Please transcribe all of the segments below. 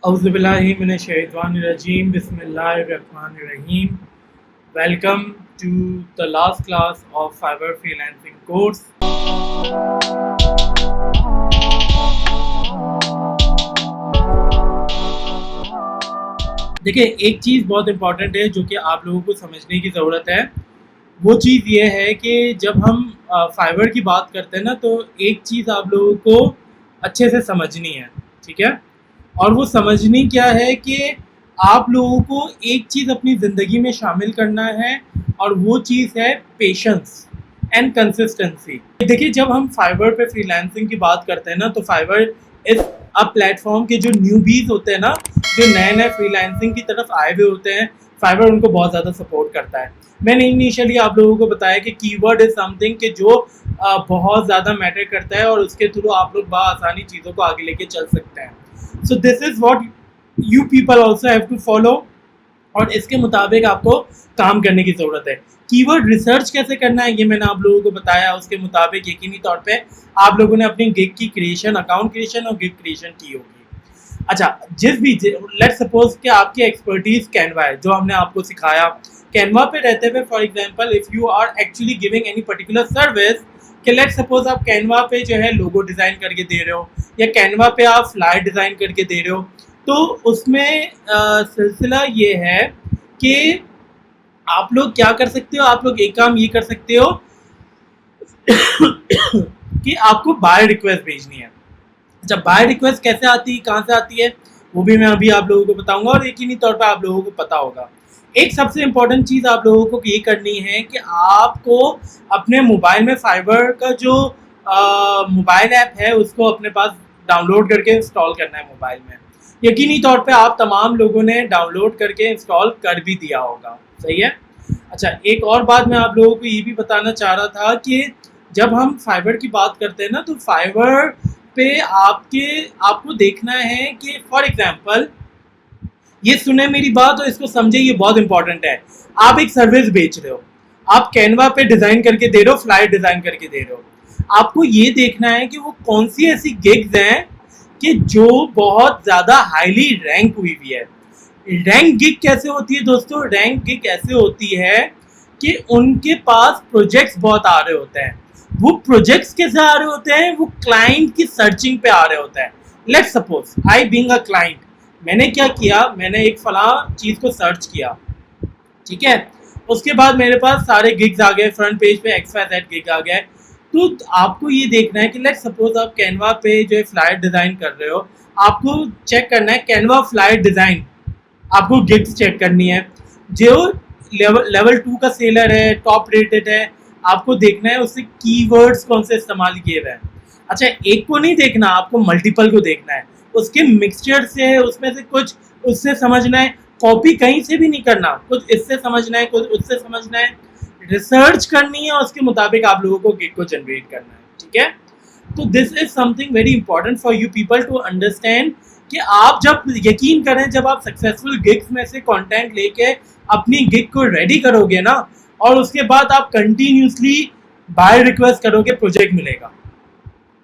Auzubillahiminash-shaytanir-rajim. Bismillahir-rahmanir-rahim. Welcome to the last class of Fiverr freelancing course. देखिए, एक चीज़ बहुत important है जो कि आप लोगों को समझने की ज़रूरत है। वो चीज़ ये है कि जब हम फाइवर की बात करते हैं ना, तो एक चीज़ आप लोगों को अच्छे से समझनी है, ठीक है? और वो समझनी क्या है कि आप लोगों को एक चीज़ अपनी ज़िंदगी में शामिल करना है, और वो चीज़ है पेशेंस एंड कंसिस्टेंसी। देखिए, जब हम फाइवर पे फ्रीलांसिंग की बात करते हैं ना, तो फाइवर इस अब प्लेटफॉर्म के जो न्यूबीज होते हैं ना, जो नए नए फ्रीलांसिंग की तरफ आए हुए होते हैं, फाइवर उनको बहुत ज़्यादा सपोर्ट करता है। मैंने इनिशियली आप लोगों को बताया कि कीवर्ड इज समथिंग कि जो बहुत ज़्यादा मैटर करता है, और उसके थ्रू आप लोग बआसानी चीज़ों को आगे लेके चल सकते हैं। So this is what you people also have to follow, और इसके मुताबिक आपको काम करने की ज़रूरत है। कीवर्ड रिसर्च कैसे करना है ये मैंने आप लोगों को बताया। उसके मुताबिक यकीनी तौर पे आप लोगों ने अपनी गिग की क्रिएशन, अकाउंट क्रिएशन और गिग क्रिएशन की होगी। अच्छा, जिस भी लेट सपोज कि आपकी एक्सपर्टीज कैनवा है, जो हमने आपको सिखाया। कैनवा पे रहते हुए for example if you are actually giving any particular service, कि लेट सपोज आप कैनवा पे जो है लोगो डिज़ाइन करके दे रहे हो, या कैनवा पे आप फ्लायर डिज़ाइन करके दे रहे हो, तो उसमें सिलसिला ये है कि आप लोग क्या कर सकते हो। आप लोग एक काम ये कर सकते हो कि आपको बाय रिक्वेस्ट भेजनी है। जब बाय रिक्वेस्ट कैसे आती है, कहाँ से आती है, वो भी मैं अभी आप लोगों को बताऊंगा, और यकीनी तौर पे आप लोगों को पता होगा। एक सबसे इम्पोर्टेंट चीज़ आप लोगों को ये करनी है कि आपको अपने मोबाइल में फाइवर का जो मोबाइल ऐप है उसको अपने पास डाउनलोड करके इंस्टॉल करना है मोबाइल में। यकीनी तौर पे आप तमाम लोगों ने डाउनलोड करके इंस्टॉल कर भी दिया होगा, सही है। अच्छा, एक और बात मैं आप लोगों को ये भी बताना चाह रहा था कि जब हम फाइवर की बात करते हैं ना, तो फाइवर पे आपको देखना है कि फॉर एग्जांपल, ये सुने मेरी बात और इसको समझे, ये बहुत इंपॉर्टेंट है। आप एक सर्विस बेच रहे हो, आप कैनवा पे डिज़ाइन करके दे रहे हो, फ्लायर डिज़ाइन करके दे रहे हो। आपको ये देखना है कि वो कौन सी ऐसी गिग्स हैं कि जो बहुत ज़्यादा हाईली रैंक हुई हुई है। रैंक गिग कैसे होती है दोस्तों? रैंक गिग ऐसे होती है कि उनके पास प्रोजेक्ट्स बहुत आ रहे होते हैं। वो प्रोजेक्ट्स कैसे आ रहे होते हैं? वो क्लाइंट की सर्चिंग पे आ रहे होते हैं। Let's suppose I being a client, मैंने क्या किया, मैंने एक फला चीज़ को सर्च किया, ठीक है। उसके बाद मेरे पास सारे गिग्स आ गए, फ्रंट पेज पे XYZ गिग आ गए। तो आपको ये देखना है कि लेट्स सपोज आप कैनवा पे जो है फ्लायर डिज़ाइन कर रहे हो, आपको चेक करना है कैनवा फ्लायर डिज़ाइन, आपको गिग्स चेक करनी है। जो लेवल 2 का सेलर है, टॉप रेटेड है, आपको देखना है उससे कीवर्ड्स कौन से इस्तेमाल किए हुए हैं। अच्छा, एक को नहीं देखना, आपको मल्टीपल को देखना है। उसके मिक्सचर से, उसमें से कुछ उससे समझना है। कॉपी कहीं से भी नहीं करना, कुछ इससे समझना है, कुछ उससे समझना है, रिसर्च करनी है, और उसके मुताबिक आप लोगों को गिग को जनरेट करना है, ठीक है। तो this is something very important for you people to understand कि आप जब यकीन करें, जब आप सक्सेसफुल गिग्स में से कंटेंट लेके अपनी गिग को रेडी करोगे ना, और उसके बाद आप कंटिन्यूसली बाय रिक्वेस्ट करोगे, प्रोजेक्ट मिलेगा,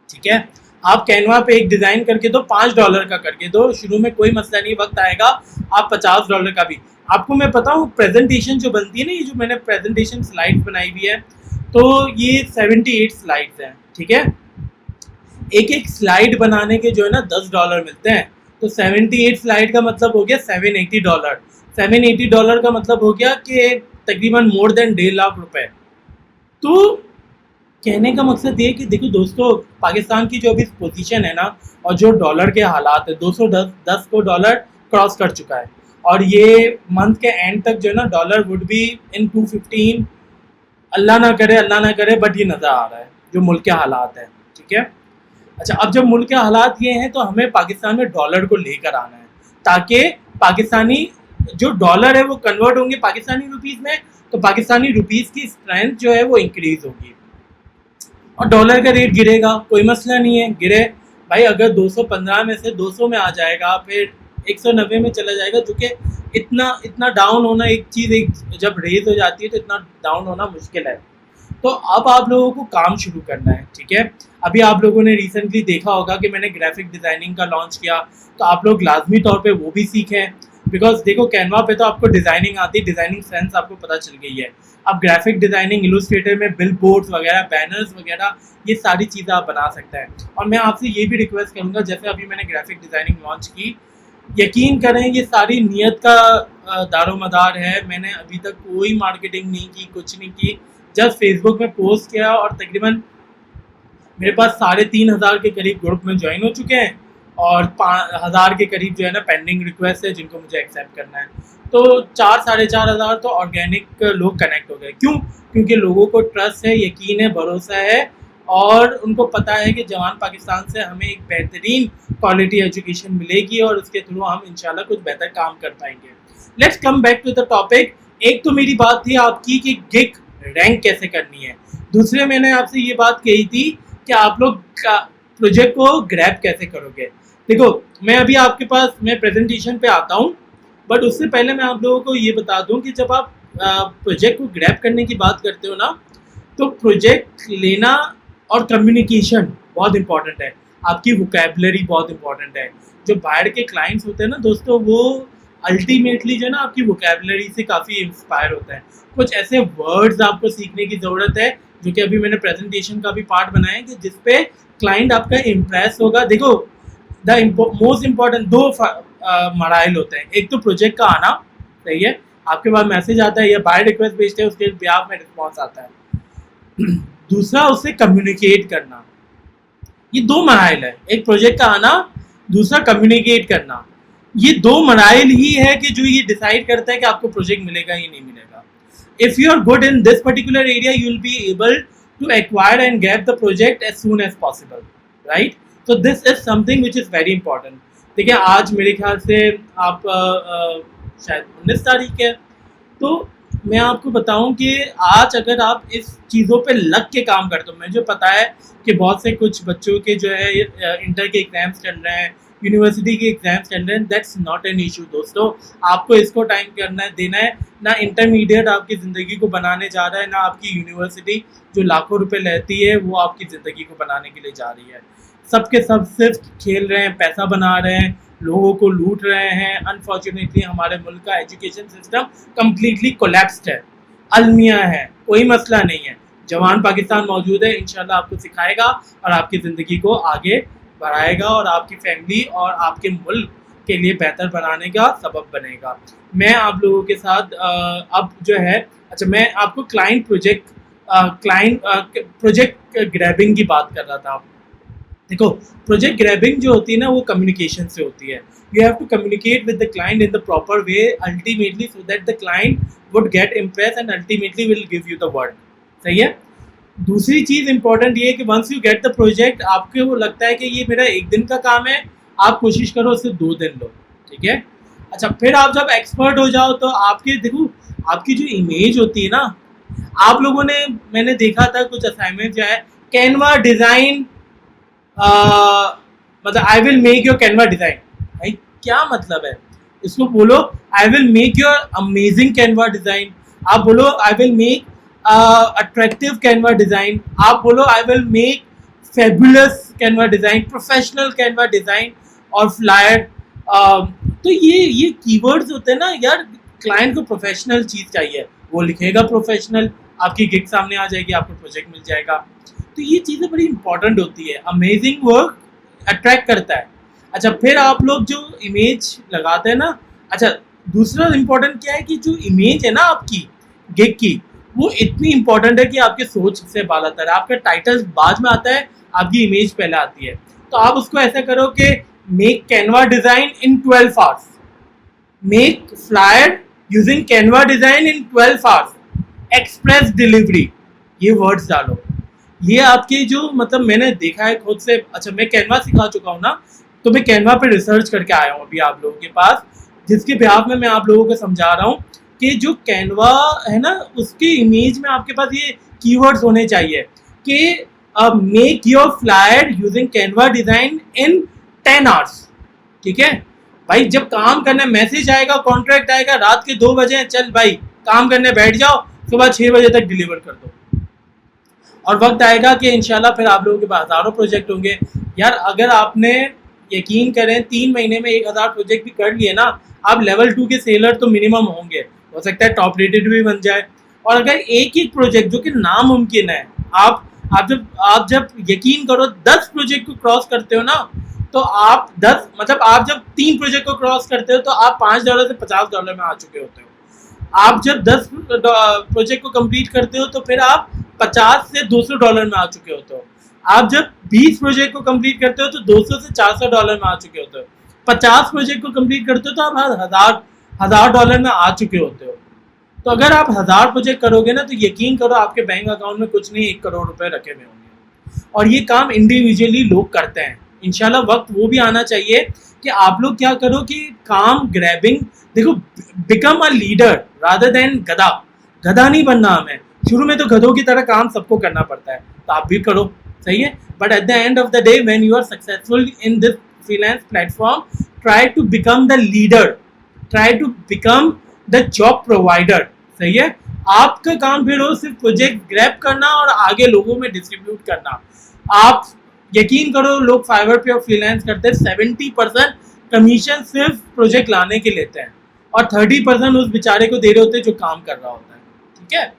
ठीक है। आप कैनवा पे एक डिज़ाइन करके दो, $5 का करके दो, शुरू में कोई मसला नहीं, वक्त आएगा आप $50 का भी। आपको मैं बताऊँ, प्रेजेंटेशन जो बनती है ना, ये जो मैंने प्रेजेंटेशन स्लाइड्स बनाई हुई है, तो ये 78 स्लाइड्स हैं, ठीक है। एक एक स्लाइड बनाने के जो है ना $10 मिलते हैं। तो 78 स्लाइड का मतलब हो गया $780। $780 का मतलब हो गया कि तकरीबन मोर देन 1.5 लाख रुपए। तो कहने का मकसद ये कि देखो दोस्तों, पाकिस्तान की जो अभी पोजीशन है ना, और जो डॉलर के हालात है, 210 को डॉलर क्रॉस कर चुका है, और ये मंथ के एंड तक जो है ना डॉलर वुड बी इन 215। अल्लाह ना करे, बट ये नज़र आ रहा है जो मुल्क के हालात है, ठीक है। अच्छा, अब जब मुल्क के हालात ये हैं, तो हमें पाकिस्तान में डॉलर को लेकर आना है, ताकि पाकिस्तानी जो डॉलर है वो कन्वर्ट होंगे पाकिस्तानी रुपीस में, तो पाकिस्तानी रुपीस की स्ट्रेंथ जो है वो इंक्रीज होगी, और डॉलर का रेट गिरेगा। कोई मसला नहीं है, गिरे भाई, अगर 215 में से 200 में आ जाएगा, फिर 190 में चला जाएगा, जो कि इतना डाउन होना, एक चीज़ एक जब रेज हो जाती है तो इतना डाउन होना मुश्किल है। तो अब आप लोगों को काम शुरू करना है, ठीक है। अभी आप लोगों ने रिसेंटली देखा होगा कि मैंने ग्राफिक डिज़ाइनिंग का लॉन्च किया, तो आप लोग लाजमी तौर पे वो भी सीखें, बिकॉज देखो कैनवा पे तो आपको डिज़ाइनिंग आती है, डिज़ाइनिंग सेंस आपको पता चल गई है। अब ग्राफिक डिज़ाइनिंग इलस्ट्रेटर में बिल बोर्ड्स वगैरह, बैनर्स वगैरह, ये सारी चीज़ें आप बना सकते हैं। और मैं आपसे ये भी रिक्वेस्ट करूँगा, जैसे अभी मैंने ग्राफिक डिज़ाइनिंग लॉन्च की, यकीन करें ये सारी नियत का दारोमदार है। मैंने अभी तक कोई मार्केटिंग नहीं की, कुछ नहीं की, जस्ट फेसबुक में पोस्ट किया और तकरीबन मेरे पास 3,500 के करीब ग्रुप में ज्वाइन हो चुके हैं और 5,000 के करीब जो है ना पेंडिंग रिक्वेस्ट है जिनको मुझे एक्सेप्ट करना है। तो 4-4,500 तो ऑर्गेनिक लोग कनेक्ट हो गए। क्यों? क्योंकि लोगों को ट्रस्ट है, यकीन है, भरोसा है और उनको पता है कि जवान पाकिस्तान से हमें एक बेहतरीन क्वालिटी एजुकेशन मिलेगी और उसके थ्रू हम इंशाल्लाह कुछ बेहतर काम कर पाएंगे। Let's come back to the topic. एक तो मेरी बात थी आपकी कि गिग रैंक कैसे करनी है, दूसरे मैंने आपसे ये बात कही थी कि आप लोग प्रोजेक्ट को ग्रैब कैसे करोगे। देखो मैं अभी आपके पास मैं प्रेजेंटेशन पे आता हूँ, बट उससे पहले मैं आप लोगों को ये बता दूँ कि जब आप प्रोजेक्ट को ग्रैब करने की बात करते हो ना, तो प्रोजेक्ट लेना और कम्युनिकेशन बहुत इंपॉर्टेंट है, आपकी वोकैबुलरी बहुत इंपॉर्टेंट है। जो बाहर के क्लाइंट्स होते हैं ना दोस्तों, वो अल्टीमेटली जो है ना आपकी वोकैबुलरी से काफ़ी इंस्पायर होता है। कुछ ऐसे वर्ड्स आपको सीखने की ज़रूरत है जो कि अभी मैंने प्रेजेंटेशन का भी पार्ट बनाया है कि जिसपे क्लाइंट आपका इम्प्रेस होगा। देखो द मोस्ट इम्पॉर्टेंट 2 मराइल होते हैं, एक तो प्रोजेक्ट का आना, सही है, आपके पास मैसेज आता है या बाय रिक्वेस्ट भेजते हैं, उसके ब्याह में रिस्पॉन्स आता है। दूसरा उससे कम्युनिकेट करना। ये 2 मराइल है, एक प्रोजेक्ट का आना, दूसरा कम्युनिकेट करना। ये 2 मराइल ही है कि जो ये डिसाइड करता है कि आपको प्रोजेक्ट मिलेगा या नहीं मिलेगा। If you are good in this particular area, you will be able to acquire and get the project as soon as possible, right? So this is something which is very important. देखिए आज मेरे ख्याल से आप शायद 19 तारीख है, तो मैं आपको बताऊं कि आज अगर आप इस चीज़ों पे लग के काम करते हो, मुझे पता है कि बहुत से कुछ बच्चों के जो है इंटर के एग्जाम्स चल रहे हैं, यूनिवर्सिटी के एग्जाम्स चल रहे हैं, दैट्स नॉट एन इशू दोस्तों। आपको इसको टाइम करना है, देना है ना। इंटरमीडिएट आपकी ज़िंदगी को बनाने जा रहा है, ना आपकी यूनिवर्सिटी जो लाखों रुपए लेती है वो आपकी ज़िंदगी को बनाने के लिए जा रही है। सबके सब सिर्फ खेल रहे हैं, पैसा बना रहे हैं, लोगों को लूट रहे हैं। अनफॉर्चुनेटली हमारे मुल्क का एजुकेशन सिस्टम कम्प्लीटली कोलैप्स्ड है, अलमिया है, कोई मसला नहीं है। जवान पाकिस्तान मौजूद है, इंशाल्लाह आपको सिखाएगा और आपकी ज़िंदगी को आगे बढ़ाएगा और आपकी फैमिली और आपके मुल्क के लिए बेहतर बनाने का सबब बनेगा। मैं आप लोगों के साथ अब जो है, अच्छा मैं आपको प्रोजेक्ट ग्रैबिंग की बात कर रहा था। देखो प्रोजेक्ट ग्रैबिंग जो होती है ना, वो कम्युनिकेशन से होती है। You have to communicate with the client in the proper way ultimately, so that the client would get impress and ultimately will give you the work. सही है। दूसरी चीज़ इंपॉर्टेंट ये है कि once you get the project, आपको वो लगता है कि ये मेरा 1 दिन का काम है, आप कोशिश करो उससे 2 दिन लो, ठीक है। अच्छा फिर आप जब एक्सपर्ट हो जाओ तो आपके देखो आपकी जो इमेज होती है ना, आप लोगों ने, मैंने देखा था कुछ असाइनमेंट जो है कैनवा डिज़ाइन, मतलब I will make your Canva design. भाई क्या मतलब है? इसको बोलो I will make your amazing Canva design, आप बोलो I will make attractive Canva design, आप बोलो I will make fabulous Canva design, professional Canva design और फ्लायर। तो ये कीवर्ड्स होते हैं ना यार, क्लाइंट को प्रोफेशनल चीज़ चाहिए, वो लिखेगा प्रोफेशनल, आपकी गिग सामने आ जाएगी, आपको प्रोजेक्ट मिल जाएगा। तो ये चीज़ें बड़ी इंपॉर्टेंट होती है। अमेजिंग वर्क अट्रैक्ट करता है। अच्छा फिर आप लोग जो इमेज लगाते हैं ना, अच्छा दूसरा इंपॉर्टेंट क्या है कि जो इमेज है ना आपकी गिग की, वो इतनी इंपॉर्टेंट है कि आपके सोच से बालातर है। आपका टाइटल बाद में आता है, आपकी इमेज पहले आती है। तो आप उसको ऐसा करो कि make Canva design in 12 hours, make flyer using Canva design in 12 hours, express delivery, ये वर्ड्स डालो। ये आपके जो मतलब मैंने देखा है खुद से। अच्छा मैं कैनवा सिखा चुका हूँ ना, तो मैं कैनवा पे रिसर्च करके आया हूँ अभी आप लोगों के पास, जिसके बिहाफ में मैं आप लोगों को समझा रहा हूँ कि जो कैनवा है ना, उसके इमेज में आपके पास ये कीवर्ड्स होने चाहिए कि make your flyer using Canva design in 10 hours, ठीक है भाई। जब काम करने मैसेज आएगा, कॉन्ट्रैक्ट आएगा, रात के 2 बजे चल भाई काम करने बैठ जाओ, सुबह 6 बजे तक डिलीवर कर दो। और वक्त आएगा कि इंशाल्लाह फिर आप लोगों के पास हज़ारों प्रोजेक्ट होंगे। यार अगर आपने, यकीन करें, 3 महीने में 1000 प्रोजेक्ट भी कर लिए ना, आप लेवल 2 के सेलर तो मिनिमम होंगे, हो सकता है टॉप रेटेड भी बन जाए। और अगर एक एक प्रोजेक्ट जो कि नामुमकिन है, आप जब यकीन करो 10 प्रोजेक्ट को क्रॉस करते हो ना, तो आप 10 मतलब आप जब 3 प्रोजेक्ट को क्रॉस करते हो तो आप $5 से $50 में आ चुके होते हो। आप जब 10 प्रोजेक्ट को कंप्लीट करते हो तो फिर आप 50 से $200 में आ चुके होते हो। आप जब 20 प्रोजेक्ट को कंप्लीट करते हो तो $200 से $400 में आ चुके होते हो। 50 प्रोजेक्ट को कंप्लीट करते हो तो आप $1000 में आ चुके होते हो। तो अगर आप 1000 प्रोजेक्ट करोगे ना, तो यकीन करो आपके बैंक अकाउंट में कुछ नहीं, 1 करोड़ रुपए रखे हुए होंगे। और ये काम इंडिविजुअली लोग करते हैं। इंशाल्लाह वक्त वो भी आना चाहिए कि आप लोग क्या करो कि काम ग्रैबिंग, देखो, become a leader rather than गधा। गधा नहीं बनना हमें। शुरू में तो गधों की तरह काम सबको करना पड़ता है, तो आप भी करो, सही है। But at the end of the day when you are successful in this freelance platform, try to become the leader, try to become the job provider, सही है। आपका काम फिर हो सिर्फ प्रोजेक्ट ग्रैब करना और आगे लोगों में डिस्ट्रीब्यूट करना। आप यकीन करो, लोग फाइवर पे और फ्रीलांस करते हैं, 70% कमीशन सिर्फ प्रोजेक्ट लाने के लेते हैं और 30% उस बेचारे को दे रहे होते हैं जो काम कर रहा होता है, ठीक है।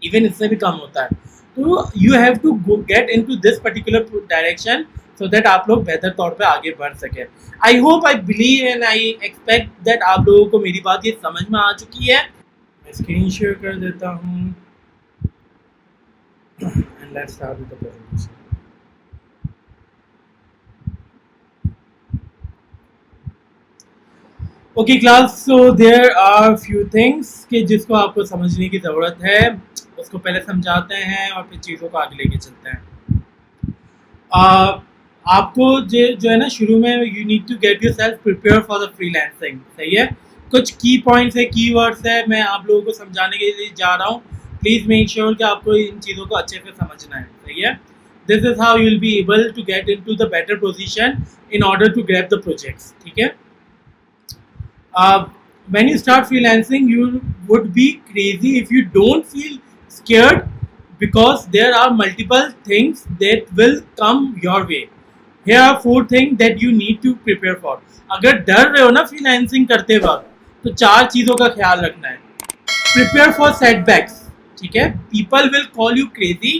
इवन इससे भी कम होता है। तो you have to get into this particular direction so that आप लोग बेहतर तौर पे आगे बढ़ सके। I hope, I believe and I expect that आप लोगों को मेरी बात ये समझ में आ चुकी है। मैं स्क्रीन शेयर कर देता हूँ and let's start with the presentation. Okay class, so there are few things कि जिसको आपको समझने की ज़रूरत है, उसको पहले समझाते हैं और फिर चीज़ों को आगे लेके चलते हैं। आपको जो है ना, शुरू में you need to get yourself prepare for the freelancing, सही है। कुछ की पॉइंट्स है, की वर्ड्स है, मैं आप लोगों को समझाने के लिए जा रहा हूँ। प्लीज़ मेक श्योर कि आपको इन चीज़ों को अच्छे से समझना है, सही है। This is how you will be able to get into the better position in order to grab the projects, ठीक है। When you start freelancing, you would be crazy if you don't feel scared, because there are multiple things that will come your way. Here are 4 things that you need to prepare for. अगर डर रहे हो ना freelancing करते वक्त, तो 4 चीज़ों का ख्याल रखना है। Prepare for setbacks, ठीक है। People will call you crazy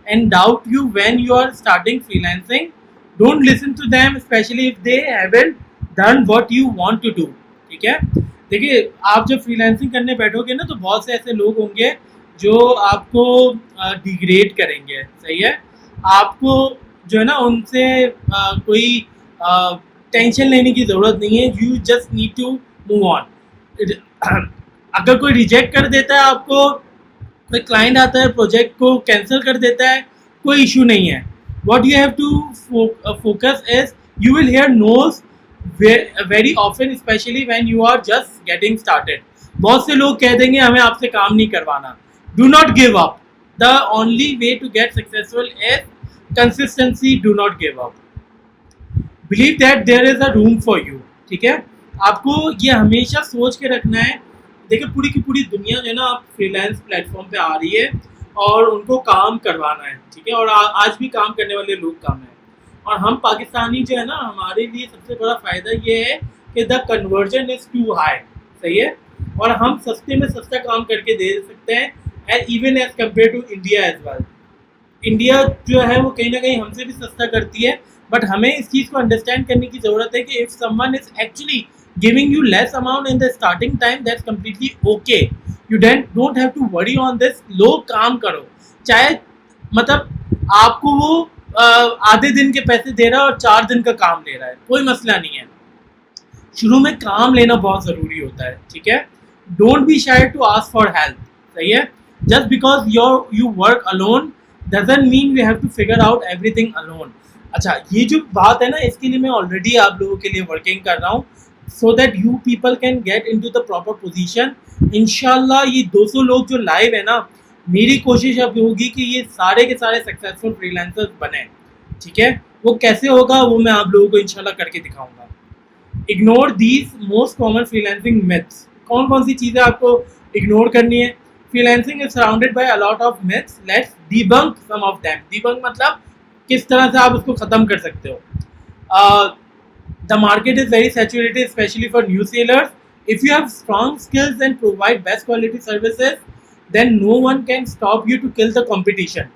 and doubt you when you are starting freelancing. Don't listen to them, especially if they haven't done what you want to do. ठीक है। देखिए, आप जब फ्रीलांसिंग करने बैठोगे ना, तो बहुत से ऐसे लोग होंगे जो आपको डिग्रेड करेंगे, सही है। आपको जो है ना, उनसे कोई टेंशन लेने की ज़रूरत नहीं है। You just need to move on. अगर कोई रिजेक्ट कर देता है आपको, कोई क्लाइंट आता है प्रोजेक्ट को कैंसिल कर देता है, कोई इशू नहीं है। What you have to focus is, you will hear no's very often, especially when you are just getting started. बहुत से लोग कह देंगे हमें आपसे काम नहीं करवाना। Do not give up. The only way to get successful is consistency. Do not give up. Believe that there is a room for you. ठीक है, आपको ये हमेशा सोच के रखना है। देखिए, पूरी की पूरी दुनिया जो है ना, आप फ्रीलांस प्लेटफॉर्म पे आ रही है और उनको काम करवाना है, ठीक है। और आज भी काम करने वाले लोग कम हैं। और हम पाकिस्तानी जो है ना, हमारे लिए सबसे बड़ा फ़ायदा ये है कि the conversion is too high, सही है। और हम सस्ते में सस्ता काम करके दे सकते हैं, and even as compare to India as well. India जो है वो कहीं ना कहीं हमसे भी सस्ता करती है, बट हमें इस चीज़ को अंडरस्टैंड करने की ज़रूरत है कि if someone is actually giving you less amount in the starting time, that's completely okay. You don't have to worry on this. लोग काम करो, चाहे मतलब आपको वो आधे दिन के पैसे दे रहा है और 4 दिन का काम ले रहा है, कोई मसला नहीं है। शुरू में काम लेना बहुत ज़रूरी होता है, ठीक है। Don't be shy to ask for help, सही है। Just because you work alone doesn't mean you have to figure out everything alone. अच्छा, ये जो बात है ना, इसके लिए मैं ऑलरेडी आप लोगों के लिए वर्किंग कर रहा हूँ, so that you people can get into the proper position. इंशाल्लाह ये 200 लोग जो लाइव है ना, मेरी कोशिश अब होगी कि ये सारे के सारे सक्सेसफुल फ्रीलांसर्स बने, ठीक है। वो कैसे होगा वो मैं आप लोगों को इंशाल्लाह करके दिखाऊंगा। Ignore these most common freelancing myths. कौन कौन सी चीज़ें आपको इग्नोर करनी है? Freelancing is surrounded by a lot of myths, let's debunk some of them. Debunk मतलब किस तरह से आप उसको खत्म कर सकते हो। The market is very saturated, especially for new sailors. If you have strong skills and provide best quality services, then no one can stop you to kill the competition.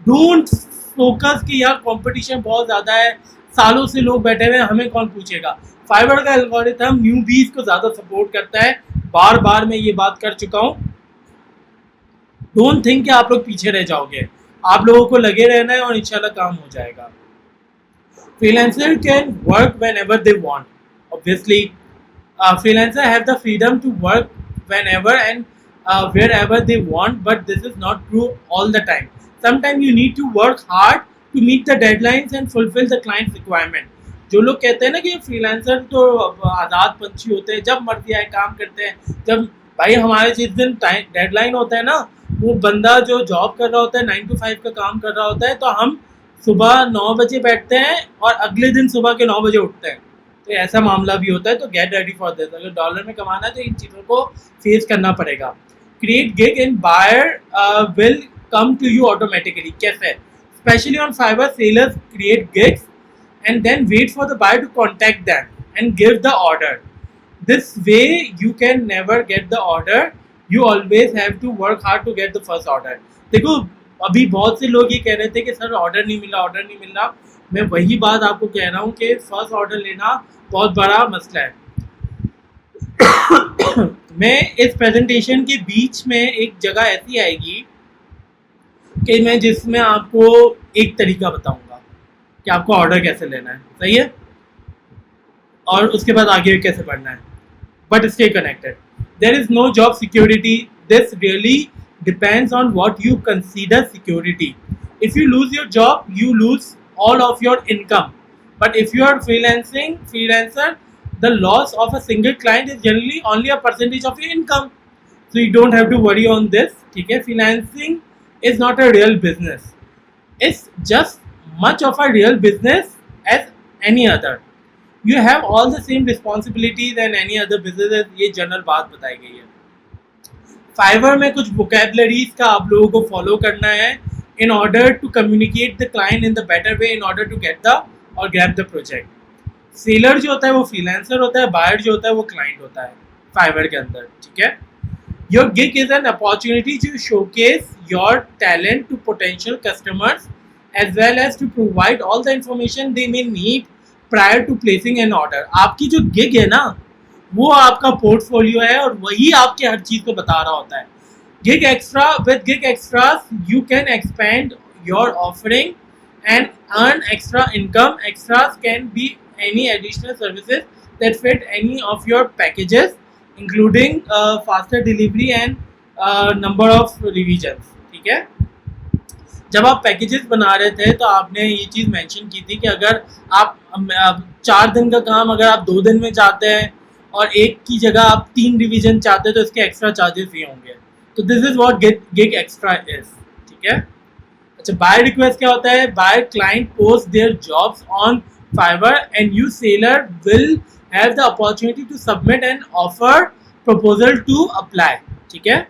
Don't focus कि यार competition बहुत ज़्यादा है, सालों से लोग बैठे हुए हैं, हमें कौन पूछेगा। फाइबर का एल्गोरिथम न्यूबीज को ज़्यादा सपोर्ट करता है, बार बार मैं ये बात कर चुका हूँ। डोंट थिंक कि आप लोग पीछे रह जाओगे, आप लोगों को लगे रहना है और इंशाल्लाह काम हो जाएगा। Freelancer can work whenever they want. Obviously, freelancer have the freedom to work whenever and wherever they want, but this is not true all the time. Sometimes you need to work hard to meet the deadlines and fulfill the client's requirement. जो लोग कहते हैं ना कि freelancer तो आज़ाद पंछी होते हैं, जब मर्जी आए काम करते हैं, जब भाई हमारे जिस दिन टाइम डेडलाइन होता है ना, वो बंदा जो जॉब कर रहा होता है 9 to 5 का काम कर रहा होता है, तो हम सुबह 9 बजे बैठते हैं और अगले दिन सुबह के 9 बजे उठते हैं। तो ऐसा मामला भी होता है, तो गेट रेडी फॉर दिस। अगर डॉलर में कमाना है तो इन चीज़ों को फेस करना पड़ेगा। Create gig and buyer will come to you automatically. कैसे? Specially on Fiverr, sellers create gigs and then wait for the buyer to contact them and give the order. This way you can never get the order. You always have to work hard to get the first order. देखो अभी बहुत से लोग ये कह रहे थे कि सर ऑर्डर नहीं मिला, ऑर्डर नहीं मिला। मैं वही बात आपको कह रहा हूँ कि फर्स्ट ऑर्डर लेना बहुत बड़ा मसला है। मैं इस प्रेजेंटेशन के बीच में एक जगह ऐसी आएगी कि मैं जिसमें आपको एक तरीका बताऊंगा कि आपको ऑर्डर कैसे लेना है, सही है, और उसके बाद आगे कैसे बढ़ना है। But stay connected. There is no job security. This really depends on what you consider security. If you lose your job, you lose all of your income. But if you are freelancer, the loss of a single client is generally only a percentage of your income, so you don't have to worry on this. ठीक है, freelancing is not a real business, it's just much of a real business as any other. You have all the same responsibilities and any other businesses. ये general बात बताई गई है। Fibre में कुछ vocabularies का आप लोगों को फॉलो करना है in order to communicate the client in the better way, in order to get the or grab the project. Seller जो होता है वो फ्रीलांसर होता है, बायर जो होता है वो क्लाइंट होता है फाइवर के अंदर। ठीक है, your gig is an opportunity to showcase your talent to potential customers as well as to provide all the information they may need prior to placing an order. आपकी जो गिग है ना, वो आपका पोर्टफोलियो है और वही आपके हर चीज़ को बता रहा होता है। Gig extra, with gig extras you can expand your offering and earn extra income. Extras can be any additional services that fit any of your packages, including faster delivery and number of revisions. ठीक है, जब आप packages बना रहे थे तो आपने ये चीज़ मेंशन की थी कि अगर आप 4 दिन का काम अगर आप 2 दिन में चाहते हैं और एक की जगह आप 3 रिवीजन चाहते हैं तो इसके एक्स्ट्रा चार्जेस ही होंगे। तो this is what gig extra is. ठीक है, अच्छा, बाय रिक्वेस्ट क्या होता है? By client post their jobs on Fiverr and you seller will have the opportunity to submit an offer proposal to apply. ठीक है,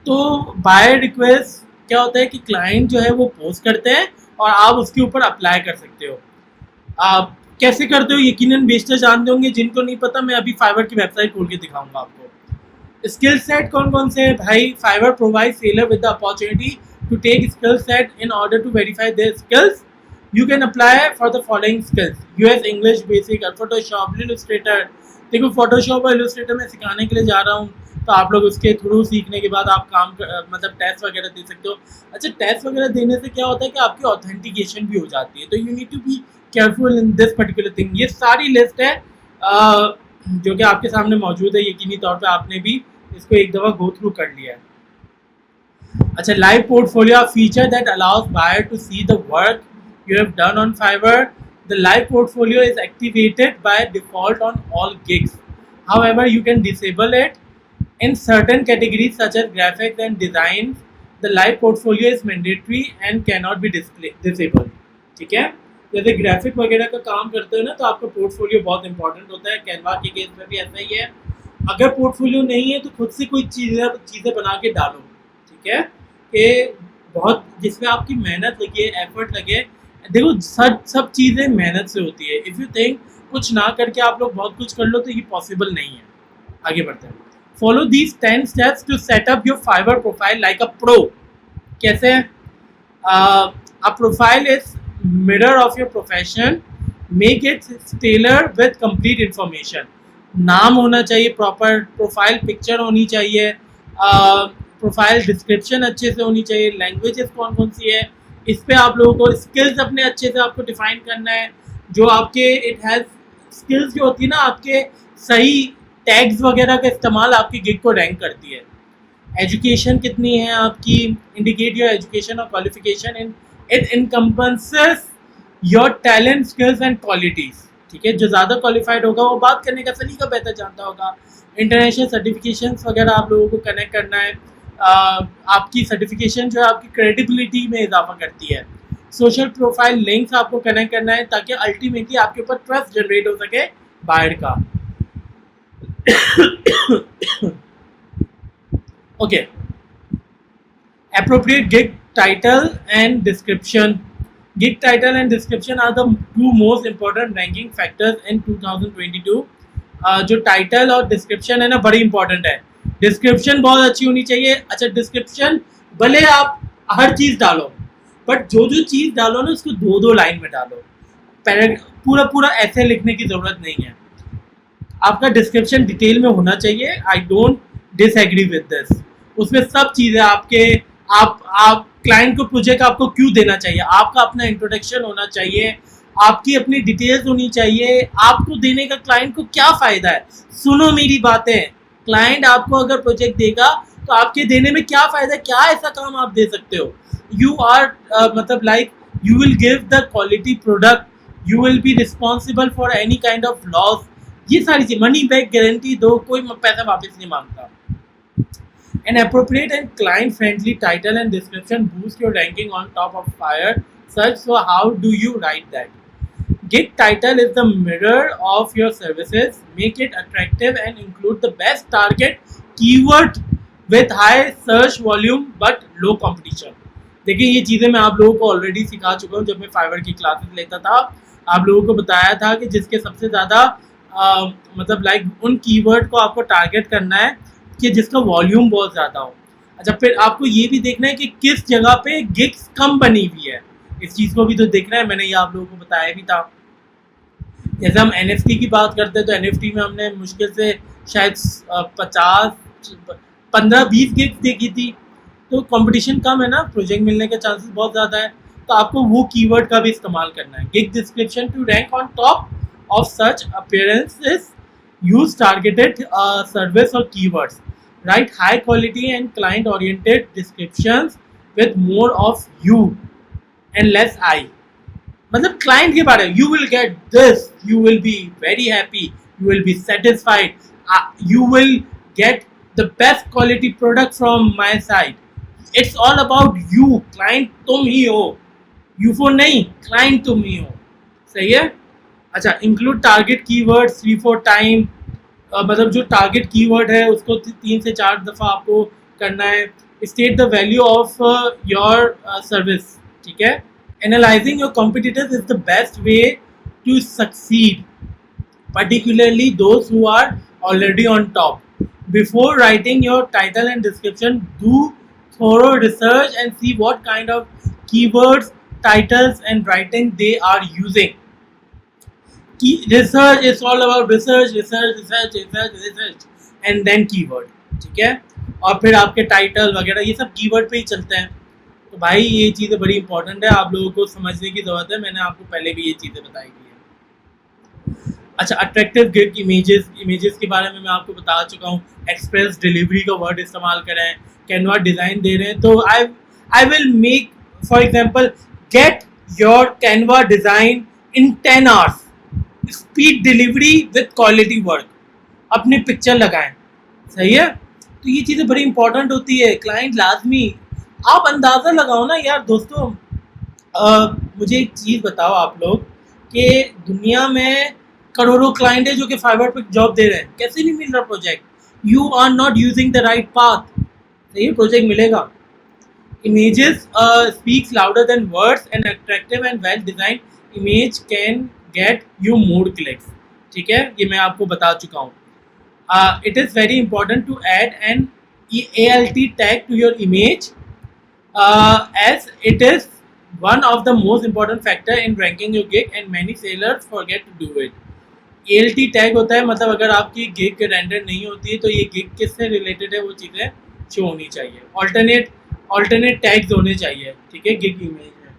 तो बाय रिक्वेस्ट क्या होता है कि क्लाइंट जो है वो पोस्ट करते हैं और आप उसके ऊपर अप्लाई कर सकते हो। आप कैसे करते हो यकीनन बेशतर जानते होंगे, जिनको नहीं पता मैं अभी फाइवर की वेबसाइट खोल के दिखाऊंगा आपको। स्किल सेट कौन कौन से है भाई? Fiverr provide seller with the opportunity to take skill set in order to verify their skills. You can apply for the following skills: US English basic, Photoshop, Illustrator. देखो फोटोशॉप और Illustrator मैं सिखाने के लिए जा रहा हूँ, तो आप लोग उसके थ्रू सीखने के बाद आप काम मतलब टेस्ट वगैरह दे सकते हो। अच्छा, टेस्ट वगैरह देने से क्या होता है कि आपकी ऑथेंटिकेशन भी हो जाती है, तो you need to be careful in this particular thing. ये सारी लिस्ट है जो कि आपके सामने मौजूद है, यकीनी तौर पे आपने भी इसको एक दफ़ा गो थ्रू कर लिया है। अच्छा, live portfolio feature that allows buyer to see the work you have done on Fiverr. The live portfolio is activated by default on all gigs, however you can disable it in certain categories such as graphics and designs. The live portfolio is mandatory and cannot be disabled. ठीक है, जैसे graphic वगैरह का काम करते हो ना, तो आपका पोर्टफोलियो बहुत इंपॉर्टेंट होता है। कैनवा के केस में भी ऐसा ही है। अगर पोर्टफोलियो नहीं है तो खुद से कोई चीज़ें बना के डालो, ठीक है, कि बहुत जिसमें आपकी मेहनत लगे, एफर्ट लगे। देखो सब चीज़ें मेहनत से होती है। इफ़ यू थिंक कुछ ना करके आप लोग बहुत कुछ कर लो तो ये पॉसिबल नहीं है। आगे बढ़ते हैं। Follow these 10 steps to set up your Fiverr profile like a pro. कैसे? a profile is mirror of your profession, make it tailored with complete information। नाम होना चाहिए प्रॉपर, प्रोफाइल पिक्चर होनी चाहिए, प्रोफाइल डिस्क्रिप्शन अच्छे से होनी चाहिए, लैंग्वेजेस कौन कौन सी है, इस पे आप लोगों को स्किल्स अपने अच्छे से आपको डिफाइन करना है। जो आपके इट हैज़ स्किल्स जो होती है ना, आपके सही टैग्स वगैरह का इस्तेमाल आपकी गिग को रैंक करती है। एजुकेशन कितनी है आपकी, इंडिकेट योर एजुकेशन और qualification in it encompasses your talent, skills and qualities. ठीक है, जो ज़्यादा क्वालिफाइड होगा वो बात करने का सलीका बेहतर जानता होगा। इंटरनेशनल सर्टिफिकेशंस वगैरह आप लोगों को कनेक्ट करना है। आपकी सर्टिफिकेशन जो है आपकी क्रेडिबिलिटी में इजाफा करती है। सोशल प्रोफाइल लिंक्स आपको कनेक्ट करना है ताकि अल्टीमेटली आपके ऊपर ट्रस्ट जनरेट हो सके बाहर का। Okay. Appropriate gig title and description. Gig title and description are the two most important ranking factors in 2022. जो टाइटल और डिस्क्रिप्शन है ना, बड़ी इंपॉर्टेंट है। डिस्क्रिप्शन बहुत अच्छी होनी चाहिए। अच्छा, डिस्क्रिप्शन भले आप हर चीज़ डालो, बट जो जो चीज़ डालो ना उसको दो दो लाइन में डालो। पूरा पूरा ऐसे लिखने की ज़रूरत नहीं है। आपका डिस्क्रिप्शन डिटेल में होना चाहिए। I don't disagree with this. उसमें सब चीज़ें आपके आप क्लाइंट को प्रोजेक्ट आपको क्यों देना चाहिए, आपका अपना इंट्रोडक्शन होना चाहिए, आपकी अपनी डिटेल्स होनी चाहिए, आपको देने का क्लाइंट को क्या फ़ायदा है। सुनो मेरी बातें, क्लाइंट आपको अगर प्रोजेक्ट देगा तो आपके देने में क्या फ़ायदा है, क्या ऐसा काम आप दे सकते हो। यू आर मतलब like you will give the quality product, you will be responsible for any kind of loss. ये सारी चीज़, मनी बैक गारंटी दो, कोई पैसा वापस नहीं मांगता। An appropriate and client-friendly title and description boost your ranking on top of fire search. So how do you write that? Gig title is the mirror of your services. Make it attractive and include the best target keyword with high search volume but low competition. देखिए, ये चीज़ें मैं आप लोगों को already सिखा चुका हूँ। जब मैं फाइवर की क्लासेस लेता था, आप लोगों को बताया था कि जिसके सबसे ज़्यादा मतलब लाइक उन कीवर्ड को आपको टारगेट करना है कि जिसका वॉल्यूम बहुत ज़्यादा हो। अच्छा, फिर आपको ये भी देखना है कि किस जगह पे गिग्स कम बनी हुई है, इस चीज़ को भी तो देखना है। मैंने ये आप लोगों को बताया भी था। जैसे हम NFT की बात करते हैं तो NFT में हमने मुश्किल से शायद 15-20 गिग्स देखी थी। तो कंपटीशन कम है ना, प्रोजेक्ट मिलने के चांसेस बहुत ज़्यादा है। तो आपको वो कीवर्ड का भी इस्तेमाल करना है। Gig description to rank on top of such appearances, use targeted service और keywords, write high quality and client oriented descriptions with more of you and less I। मतलब क्लाइंट के बारे में, you will get this, you will be very happy, you will be satisfied, you will get the best quality product from my side। It's all about you। Client तुम ही हो, U4 नहीं, client तुम ही हो। सही है। अच्छा, इंक्लूड टारगेट कीवर्ड 3-4 टाइम। मतलब जो टारगेट कीवर्ड है उसको 3 से 4 दफ़ा आपको करना है। State the value of your service. ठीक है। Analysing your competitors is the best way to succeed, particularly those who are already on top. Before writing your title and description, do thorough research and see what kind of keywords, titles and writing they are using। Research is all about research and then keyword। ठीक है, और फिर आपके title वगैरह ये सब keyword पे ही चलते हैं। तो भाई ये चीज़ें बड़ी इंपॉर्टेंट है, आप लोगों को समझने की ज़रूरत है। मैंने आपको पहले भी ये चीज़ें बताई हुई है। अच्छा, अट्रैक्टिव गिग इमेजेस के बारे में मैं आपको बता चुका हूँ। एक्सप्रेस डिलीवरी का वर्ड इस्तेमाल करें। कैनवा डिज़ाइन दे रहे हैं तो I will make for example get your Canva design in 10 hours। Speed delivery with quality work, अपनी पिक्चर लगाएं। सही है। तो ये चीज़ें बड़ी इंपॉर्टेंट होती है। क्लाइंट लाजमी आप अंदाज़ा लगाओ ना यार दोस्तों। मुझे एक चीज़ बताओ आप लोग कि दुनिया में करोड़ों क्लाइंट है जो कि फाइवर पे जॉब दे रहे हैं, कैसे नहीं मिल रहा project. You are not using the right path, सही प्रोजेक्ट मिलेगा। Images speaks louder than words. An attractive and well designed image can get you more clicks, ठीक है, ये मैं आपको बता चुका हूँ। It is very important to add an ALT tag to your image, as it is one of the most important factor in ranking your gig and many sellers forget to do it. ALT tag होता है, मतलब अगर आपकी gig render नहीं होती है तो ये गिग किससे रिलेटेड है वो चीज़ें शो होनी चाहिए। ऑल्टरनेट टैग्स होने चाहिए, ठीक है, गिग इमेज में।